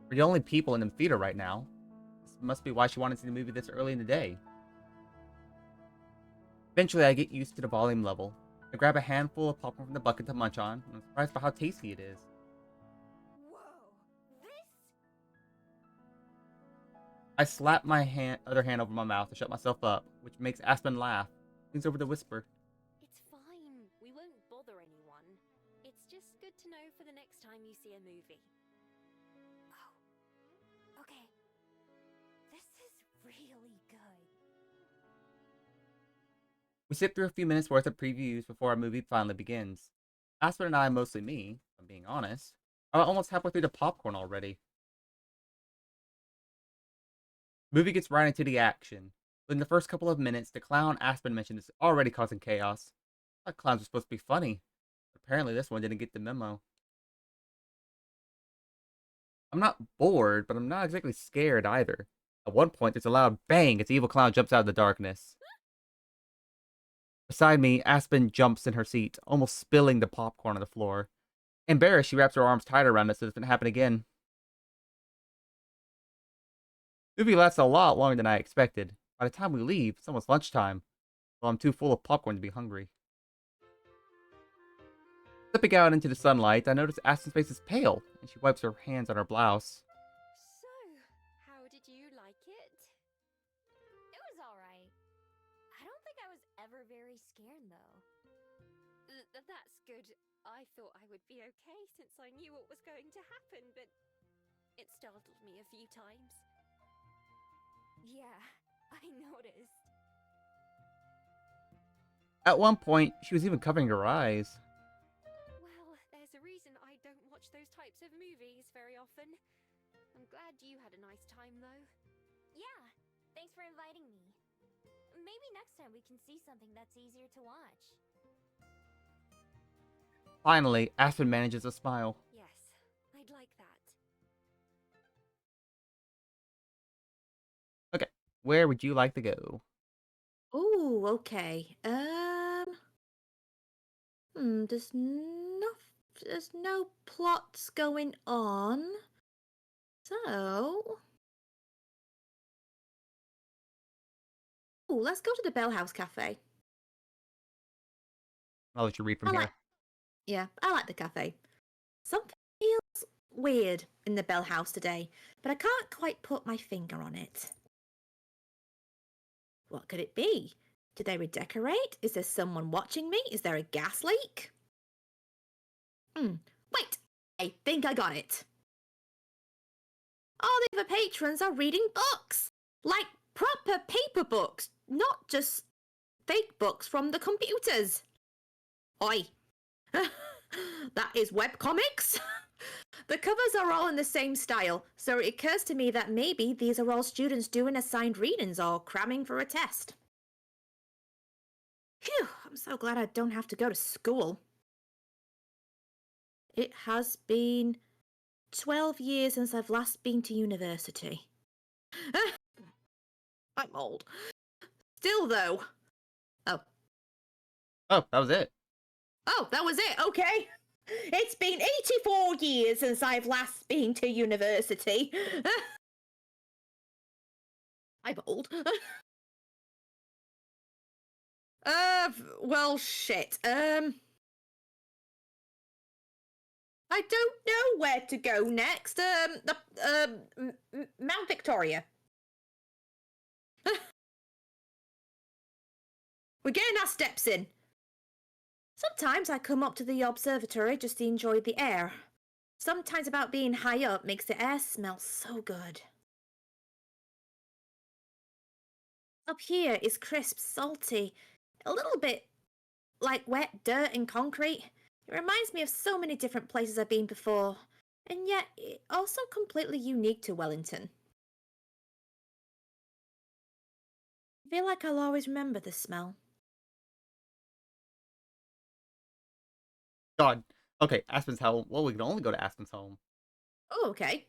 We're the only people in the theater right now. This must be why she wanted to see the movie this early in the day. Eventually, I get used to the volume level. I grab a handful of popcorn from the bucket to munch on, and I'm surprised by how tasty it is. Whoa! This? I slap my other hand over my mouth to shut myself up, which makes Aspen laugh. Leans over to whisper. It's fine. We won't bother anyone. It's just good to know for the next time you see a movie. Oh. Okay. This is really good. We sit through a few minutes worth of previews before our movie finally begins. Aspen and I, mostly me, if I'm being honest, are almost halfway through the popcorn already. Movie gets right into the action. Within the first couple of minutes, the clown Aspen mentioned is already causing chaos. I thought clowns were supposed to be funny. Apparently this one didn't get the memo. I'm not bored, but I'm not exactly scared either. At one point, there's a loud bang as the evil clown jumps out of the darkness. Beside me, Aspen jumps in her seat, almost spilling the popcorn on the floor. Embarrassed, she wraps her arms tight around us so it doesn't happen again. The movie lasts a lot longer than I expected. By the time we leave, it's almost lunchtime. Well, I'm too full of popcorn to be hungry. Stepping out into the sunlight, I notice Aspen's face is pale, and she wipes her hands on her blouse. So, how did you like it? It was alright. I don't think I was ever very scared though. That's good. I thought I would be okay since I knew what was going to happen, but it startled me a few times. Yeah, I noticed. At one point, she was even covering her eyes. Well, there's a reason I don't watch those types of movies very often. I'm glad you had a nice time, though. Yeah, thanks for inviting me. Maybe next time we can see something that's easier to watch. Finally, Aspen manages a smile. Yes, I'd like that. Okay, where would you like to go? Oh, okay. There's no plots going on. So, let's go to the Bell House Cafe. I'll let you read from I here. I like the cafe. Something feels weird in the Bell House today, but I can't quite put my finger on it. What could it be? Did they redecorate? Is there someone watching me? Is there a gas leak? Wait, I think I got it. All the other patrons are reading books. Like proper paper books, not just fake books from the computers. Oi. That is webcomics. The covers are all in the same style, so it occurs to me that maybe these are all students doing assigned readings or cramming for a test. Phew, I'm so glad I don't have to go to school. It has been 12 years since I've last been to university. I'm old. Still, though. Oh, that was it. Oh, that was it. Okay. It's been 84 years since I've last been to university. I'm old. Well, shit. I don't know where to go next. Mount Victoria. We're getting our steps in. Sometimes I come up to the observatory just to enjoy the air. Sometimes about being high up makes the air smell so good. Up here is crisp, salty, a little bit like wet dirt and concrete. It reminds me of so many different places I've been before, and yet it's also completely unique to Wellington. I feel like I'll always remember the smell. God, Okay, Aspen's home. Well, we can only go to Aspen's home. Oh, okay.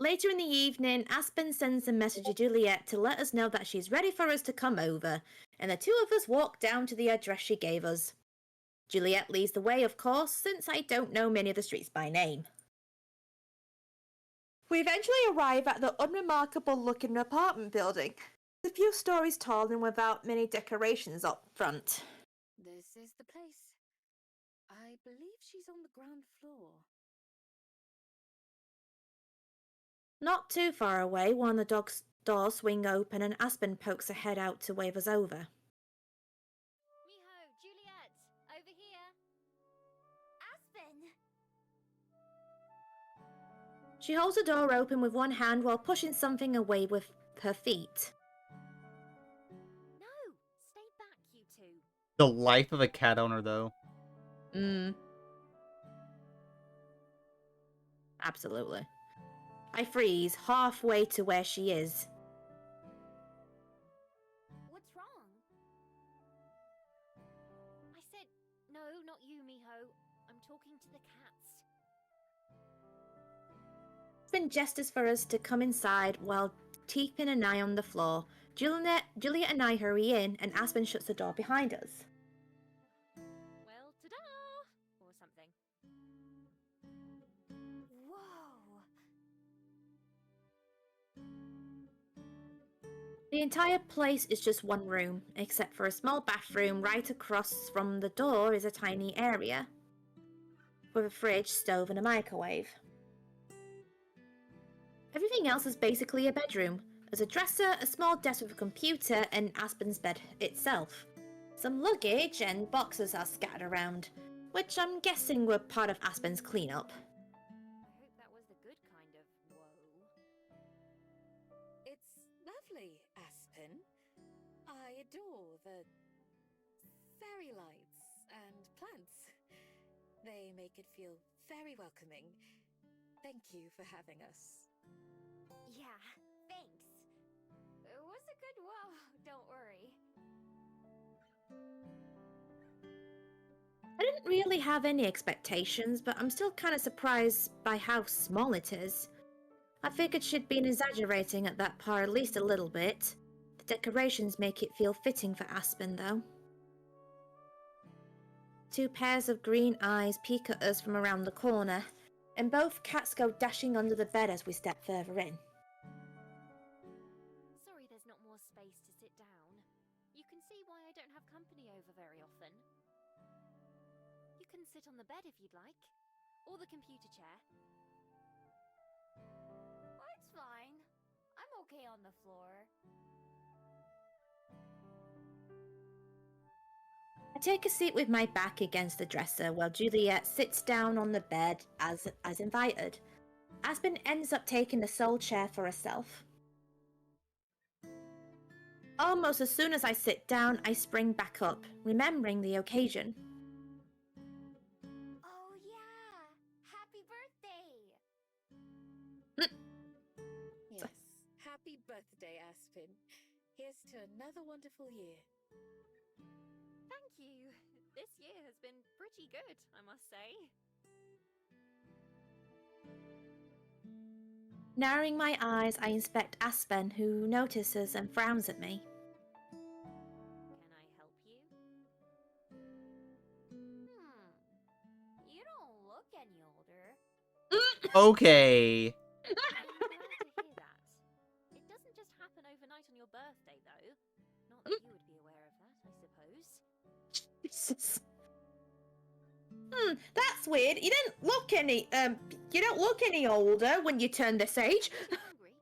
Later in the evening, Aspen sends a message to Juliet to let us know that she's ready for us to come over, and the two of us walk down to the address she gave us. Juliet leads the way, of course, since I don't know many of the streets by name. We eventually arrive at the unremarkable-looking apartment building, a few stories tall and without many decorations up front. This is the place. I believe she's on the ground floor. Not too far away, one of the dog's doors swing open and Aspen pokes her head out to wave us over. Miho, Juliet, over here. Aspen! She holds the door open with one hand while pushing something away with her feet. No! Stay back, you two. The life of a cat owner, though. Absolutely. I freeze halfway to where she is. What's wrong? I said, no, not you, Miho. I'm talking to the cats. Aspen gestures for us to come inside while keeping an eye on the floor. Juliet and I hurry in, and Aspen shuts the door behind us. Well, ta-da! Or something. Whoa! The entire place is just one room, except for a small bathroom. Right across from the door is a tiny area with a fridge, stove, and a microwave. Everything else is basically a bedroom. There's a dresser, a small desk with a computer, and Aspen's bed itself. Some luggage and boxes are scattered around, which I'm guessing were part of Aspen's cleanup. I hope that was the good kind of woe. It's lovely, Aspen. I adore the fairy lights and plants. They make it feel very welcoming. Thank you for having us. Yeah, thanks. It was a good whoa, don't worry. I didn't really have any expectations, but I'm still kind of surprised by how small it is. I figured she'd been exaggerating at that part at least a little bit. The decorations make it feel fitting for Aspen, though. Two pairs of green eyes peek at us from around the corner, and both cats go dashing under the bed as we step further in. Sorry there's not more space to sit down. You can see why I don't have company over very often. You can sit on the bed if you'd like. Or the computer chair. Oh, it's fine. I'm okay on the floor. I take a seat with my back against the dresser while Juliet sits down on the bed as invited. Aspen ends up taking the sole chair for herself. Almost as soon as I sit down, I spring back up, remembering the occasion. Oh yeah! Happy birthday! Yes, happy birthday, Aspen. Here's to another wonderful year. Thank you. This year has been pretty good, I must say. Narrowing my eyes, I inspect Aspen, who notices and frowns at me. Can I help you? You don't look any older. Okay. I'm glad to hear that. It doesn't just happen overnight on your birthday, though. Not that you would be aware of that, I suppose. Jesus. That's weird. You don't look any older when you turn this age. Are you hungry?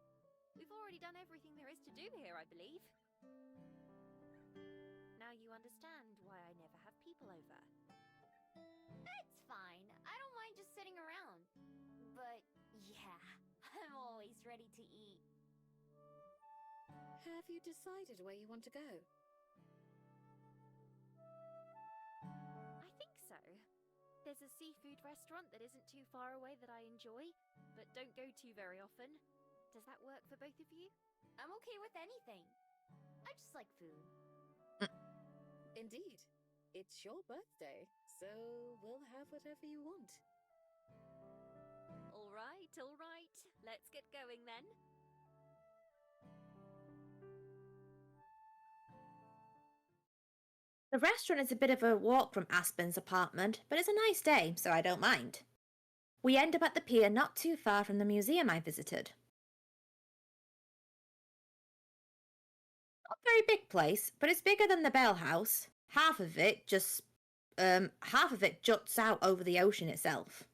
We've already done everything there is to do here, I believe. Now you understand why I never have people over. It's fine. I don't mind just sitting around. But yeah, I'm always ready to eat. Have you decided where you want to go? I think so. There's a seafood restaurant that isn't too far away that I enjoy, but don't go to very often. Does that work for both of you? I'm okay with anything. I just like food. Indeed. It's your birthday, so we'll have whatever you want. All right, all right. Let's get going then. The restaurant is a bit of a walk from Aspen's apartment, but it's a nice day, so I don't mind. We end up at the pier not too far from the museum I visited. Not a very big place, but it's bigger than the Bell House. Half of it juts out over the ocean itself.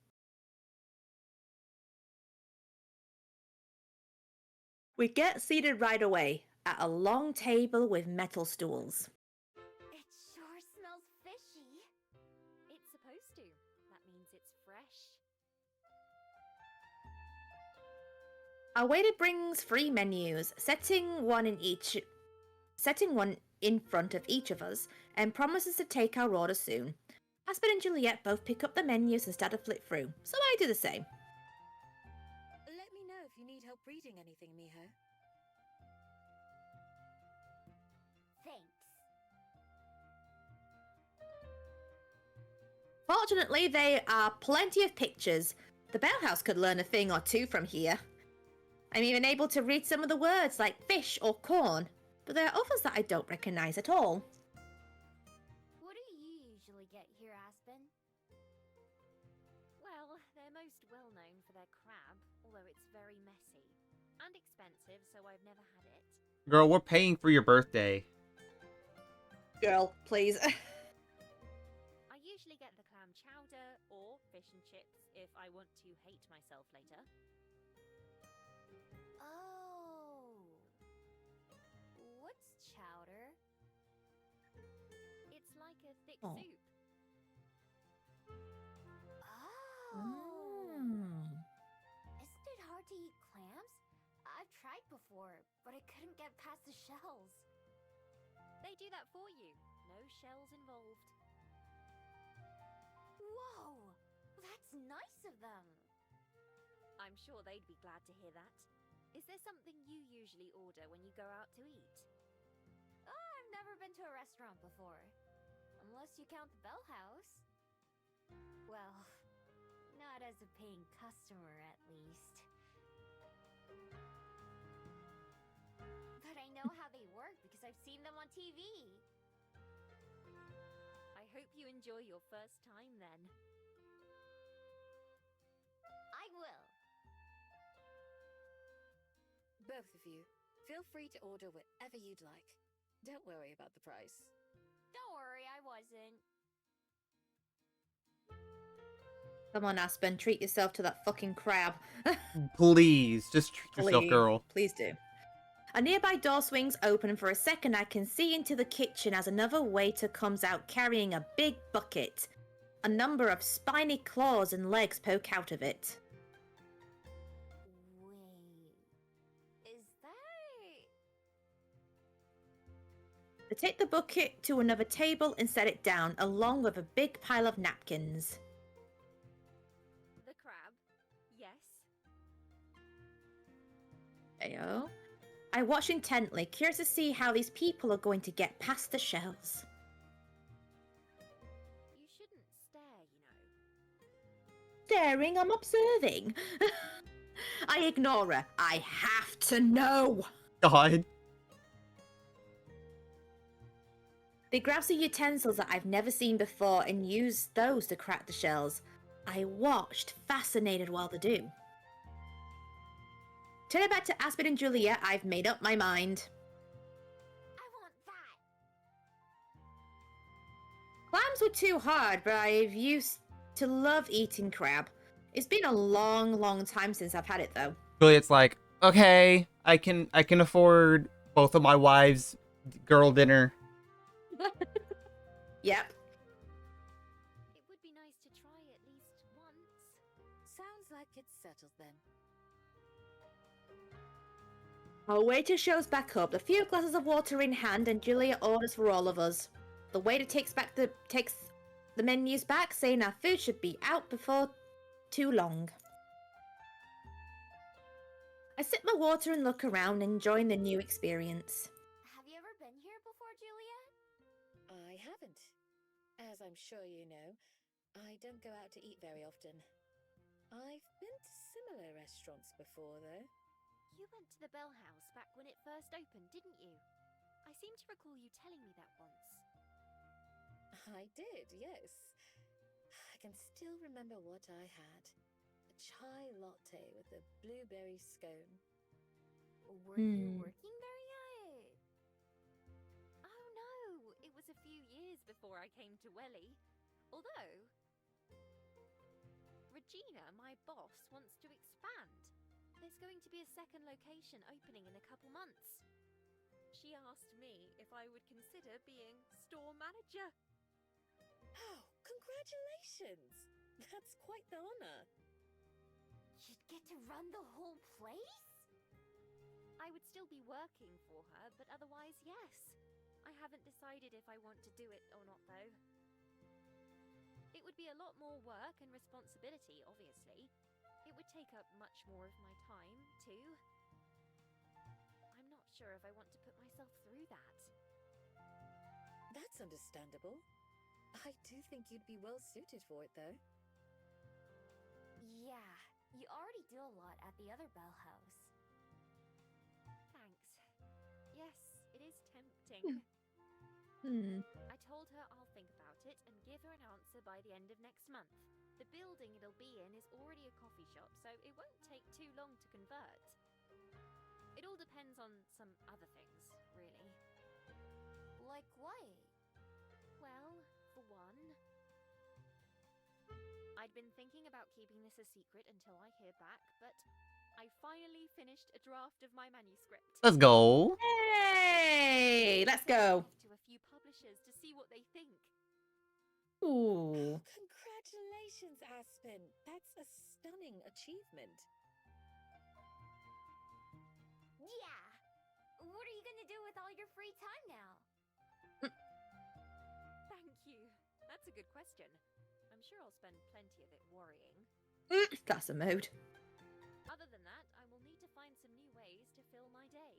We get seated right away at a long table with metal stools. It sure smells fishy. It's supposed to. That means it's fresh. Our waiter brings 3 menus, setting one in front of each of us, and promises to take our order soon. Aspen and Juliet both pick up the menus and start to flip through, so I do the same. Let me know if you need help reading anything, Miho. Thanks. Fortunately, there are plenty of pictures. The Bell House could learn a thing or two from here. I'm even able to read some of the words like fish or corn, but there are others that I don't recognize at all. What do you usually get here, Aspen? Well, they're most well known for their crab, although it's very messy. And expensive, so I've never had it. Girl, we're paying for your birthday. Girl, please. I usually get the clam chowder or fish and chips if I want to hate myself later. Oh. What's chowder? It's like a thick Oh. soup. Oh. Mm. Isn't it hard to eat clams? I've tried before, but I couldn't get past the shells. They do that for you. No shells involved. Whoa! That's nice of them. I'm sure they'd be glad to hear that. Is there something you usually order when you go out to eat? Oh, I've never been to a restaurant before. Unless you count the Bell House. Well, not as a paying customer, at least. But I know how they work because I've seen them on TV. I hope you enjoy your first time then. I will. Both of you, feel free to order whatever you'd like. Don't worry about the price. Don't worry, I wasn't. Come on, Aspen, treat yourself to that fucking crab. Please, just treat yourself, Please. girl. Please do. A nearby door swings open, and for a second I can see into the kitchen as another waiter comes out carrying a big bucket. A number of spiny claws and legs poke out of it. Wait. Is that... They take the bucket to another table and set it down, along with a big pile of napkins. The crab? Yes. Ayo. I watch intently, curious to see how these people are going to get past the shells. You shouldn't stare, you know. Staring, I'm observing. I ignore her. I have to know. God. They grab some utensils that I've never seen before and use those to crack the shells. I watched, fascinated while they do. Turning back to Aspen and Juliet, I've made up my mind. I want that! Clams were too hard, but I've used to love eating crab. It's been a long, long time since I've had it, though. Juliet's like, okay, I can afford both of my wives' girl dinner. Yep. It would be nice to try at least once. Sounds like it's settled then. Our waiter shows back up, a few glasses of water in hand, and Juliet orders for all of us. The waiter takes the menus back, saying our food should be out before too long. I sip my water and look around, enjoying the new experience. Have you ever been here before, Juliet? I haven't. as I'm sure you know, I don't go out to eat very often. I've been to similar restaurants before, though. You went to the Bell House back when it first opened, didn't you? I seem to recall you telling me that once. I did, yes. I can still remember what I had. A chai latte with a blueberry scone. Were you working there yet? Oh no, it was a few years before I came to Welly. Although, Regina, my boss, wants to expand. There's going to be a second location opening in a couple months. She asked me if I would consider being store manager. Oh, congratulations! That's quite the honor. You'd get to run the whole place? I would still be working for her, but otherwise, yes. I haven't decided if I want to do it or not, though. It would be a lot more work and responsibility, obviously. It would take up much more of my time, too. I'm not sure if I want to put myself through that. That's understandable. I do think you'd be well suited for it, though. Yeah, you already do a lot at the other Bell House. Thanks. Yes, it is tempting. I told her I'll think about it and give her an answer by the end of next month. The building it'll be in is already a coffee shop, so it won't take too long to convert. It all depends on some other things, really. Like what? Well, for one, I'd been thinking about keeping this a secret until I hear back, but I finally finished a draft of my manuscript. Let's go. Hey, let's go. To a few publishers to see what they think. Ooh. Congratulations, Aspen. That's a stunning achievement. Yeah! What are you gonna do with all your free time now? Thank you. That's a good question. I'm sure I'll spend plenty of it worrying. That's a mood. Other than that, I will need to find some new ways to fill my day.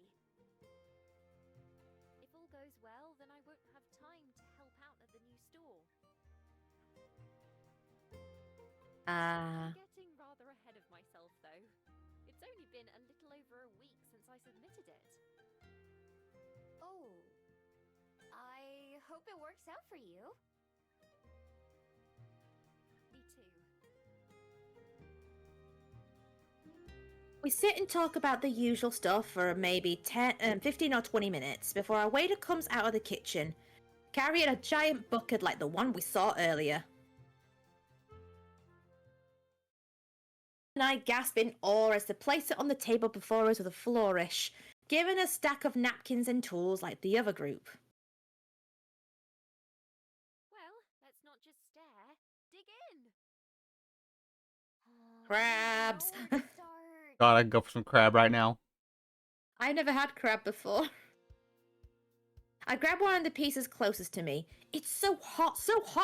If all goes well, then I won't have time to help out at the new store. I'm getting rather ahead of myself, though. It's only been a little over a week since I submitted it. Oh. I hope it works out for you. Me too. We sit and talk about the usual stuff for maybe 15 or 20 minutes before our waiter comes out of the kitchen, carrying a giant bucket like the one we saw earlier. And I gasp in awe as they place it on the table before us with a flourish, giving a stack of napkins and tools like the other group. Well, let's not just stare. Dig in! Crabs! Now where to start? God, I can go for some crab right now. I never had crab before. I grab one of the pieces closest to me. It's so hot,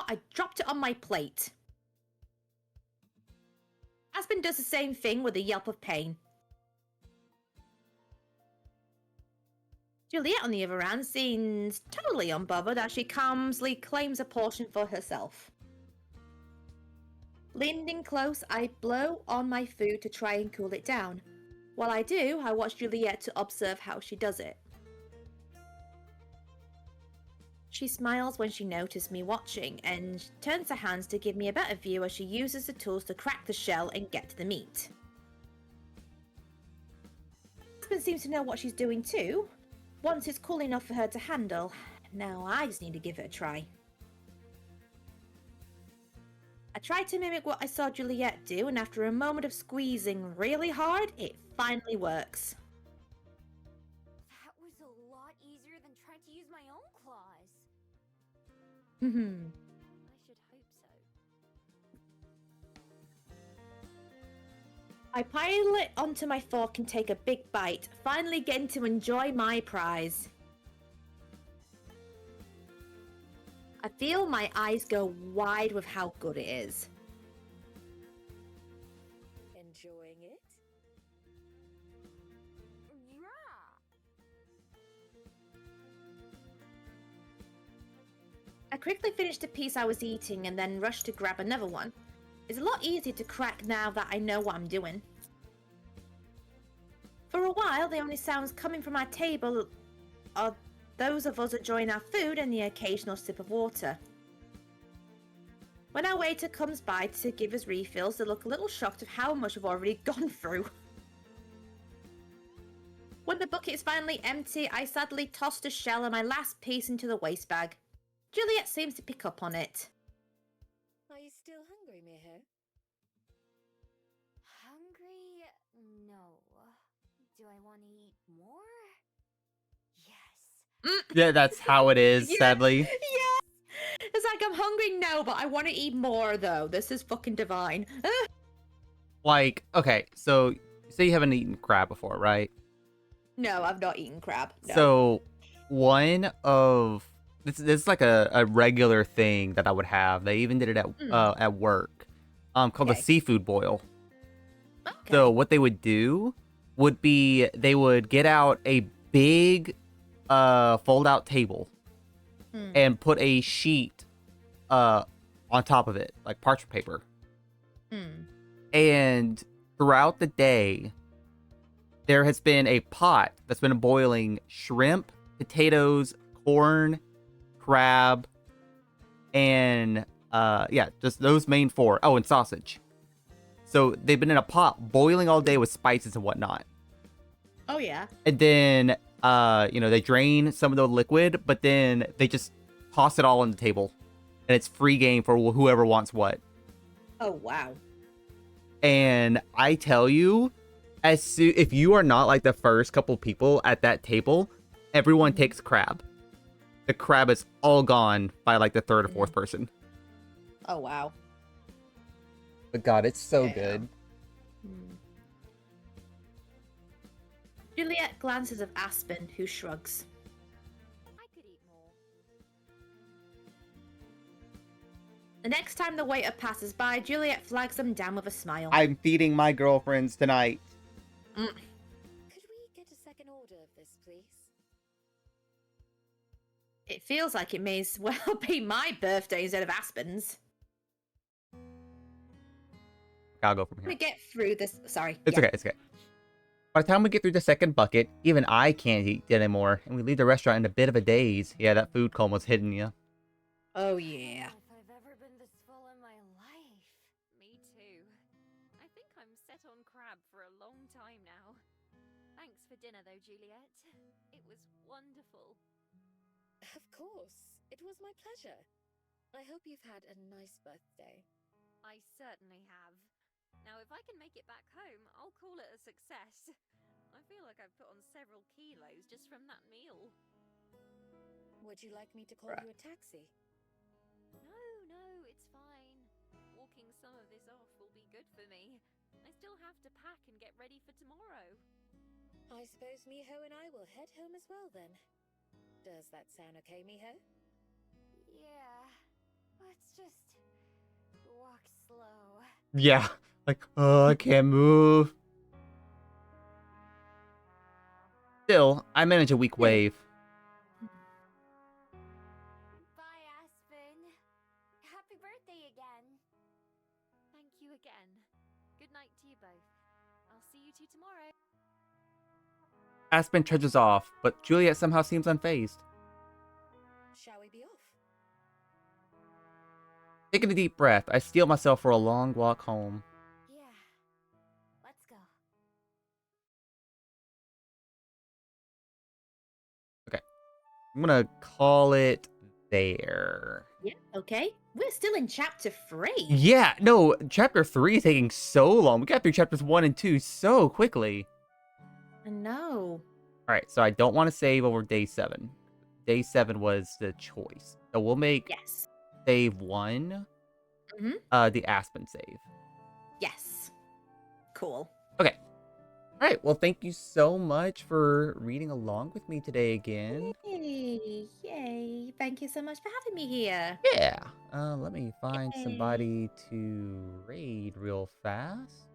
I dropped it on my plate. Aspen does the same thing with a yelp of pain. Juliet, on the other hand, seems totally unbothered as she calmly claims a portion for herself. Leaning in close, I blow on my food to try and cool it down. While I do, I watch Juliet to observe how she does it. She smiles when she notices me watching and turns her hands to give me a better view as she uses the tools to crack the shell and get to the meat. Aspen seems to know what she's doing too. Once it's cool enough for her to handle, now I just need to give it a try. I tried to mimic what I saw Juliet do, and after a moment of squeezing really hard, it finally works. That was a lot easier than trying to use my own claws. I should hope so. I pile it onto my fork and take a big bite, finally getting to enjoy my prize. I feel my eyes go wide with how good it is. Enjoying it? Yeah. I quickly finished the piece I was eating and then rushed to grab another one. It's a lot easier to crack now that I know what I'm doing. For a while, the only sounds coming from our table are those of us enjoying our food and the occasional sip of water. When our waiter comes by to give us refills, they look a little shocked of how much we've already gone through. When the bucket is finally empty, I sadly tossed a shell and my last piece into the waste bag. Juliet seems to pick up on it. Are you still hungry, Miho? Hungry? No. Do I want to eat more? Yes. Yeah, that's how it is, Yeah. sadly. Yeah! It's like, I'm hungry now, but I want to eat more, though. This is fucking divine. Like, okay, so say you haven't eaten crab before, right? No, I've not eaten crab. No. So one of this is like a regular thing that I would have. They even did it at work. Called a Okay. seafood boil. Okay. So what they would do would be they would get out a big fold out table and put a sheet on top of it, like parchment paper. And throughout the day, there has been a pot that's been boiling shrimp, potatoes, corn, crab, and just those main four. Oh, and sausage. So they've been in a pot boiling all day with spices and whatnot. Oh, yeah. And then, they drain some of the liquid, but then they just toss it all on the table. And it's free game for whoever wants what. Oh, wow. And I tell you, if you are not like the first couple people at that table, everyone takes crab. The crab is all gone by like the third or fourth person. Oh, wow. But God, it's so Yeah. good. Juliet glances at Aspen, who shrugs. I could eat more. The next time the waiter passes by, Juliet flags them down with a smile. I'm feeding my girlfriends tonight. Could we get a second order of this, please? It feels like it may as well be my birthday instead of Aspen's. I'll go from I'm here. gonna get through this. Sorry. It's okay. It's okay. By the time we get through the second bucket, even I can't eat anymore, and we leave the restaurant in a bit of a daze. Yeah, that food coma's hitting you. Oh, yeah. If I've ever been this full in my life. Me too. I think I'm set on crab for a long time now. Thanks for dinner, though, Juliet. It was wonderful. Of course. It was my pleasure. I hope you've had a nice birthday. I certainly have. Now, if I can make it back home, I'll call it a success. I feel like I've put on several kilos just from that meal. Would you like me to call you a taxi? No, it's fine. Walking some of this off will be good for me. I still have to pack and get ready for tomorrow. I suppose Miho and I will head home as well then. Does that sound okay, Miho? Yeah. Let's just walk slow. Yeah. Like, oh, I can't move. Still, I manage a weak wave. Bye, Aspen. Happy birthday again. Thank you again. Good night to you both. I'll see you two tomorrow. Aspen trudges off, but Juliet somehow seems unfazed. Shall we be off? Taking a deep breath, I steel myself for a long walk home. Yeah. Let's go. I'm gonna call it there. Yeah, okay. We're still in chapter 3. Yeah, no, chapter 3 is taking so long. We got through chapters 1 and 2 so quickly. I know. Alright, so I don't want to save over day 7. Day 7 was the choice. So we'll make Yes. save 1 the Aspen save. Yes. Cool. Okay. Alright, well, thank you so much for reading along with me today again. Yay. Yay. Thank you so much for having me here. Yeah. Let me find Yay. somebody to raid real fast.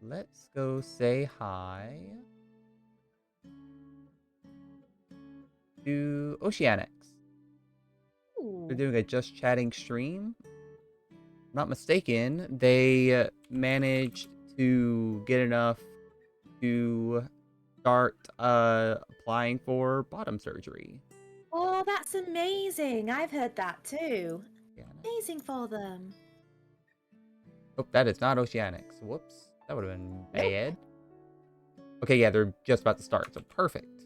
Let's go say hi to Oceanics. Ooh. They're doing a just chatting stream. If I'm not mistaken, they managed to get enough to start applying for bottom surgery. Oh, that's amazing. I've heard that too. Oceanics. Amazing for them. Oh, that is not Oceanics. Whoops. That would have been Nope. bad. Okay, yeah, they're just about to start, so perfect.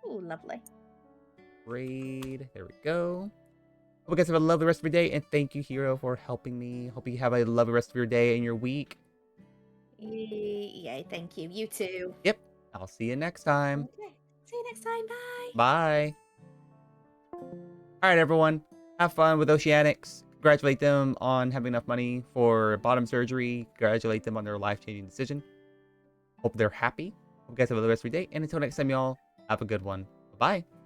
Ooh, lovely. Grade. There we go. Hope you guys have a lovely rest of your day, and thank you, Hero, for helping me. Hope you have a lovely rest of your day and your week. Yay, thank you. You too. Yep. I'll see you next time. Okay. See you next time. Bye. Bye. Alright, everyone. Have fun with Oceanics. Congratulate them on having enough money for bottom surgery. Congratulate them on their life-changing decision. Hope they're happy. Hope you guys have a lovely rest of your day. And until next time, y'all, have a good one. Bye-bye.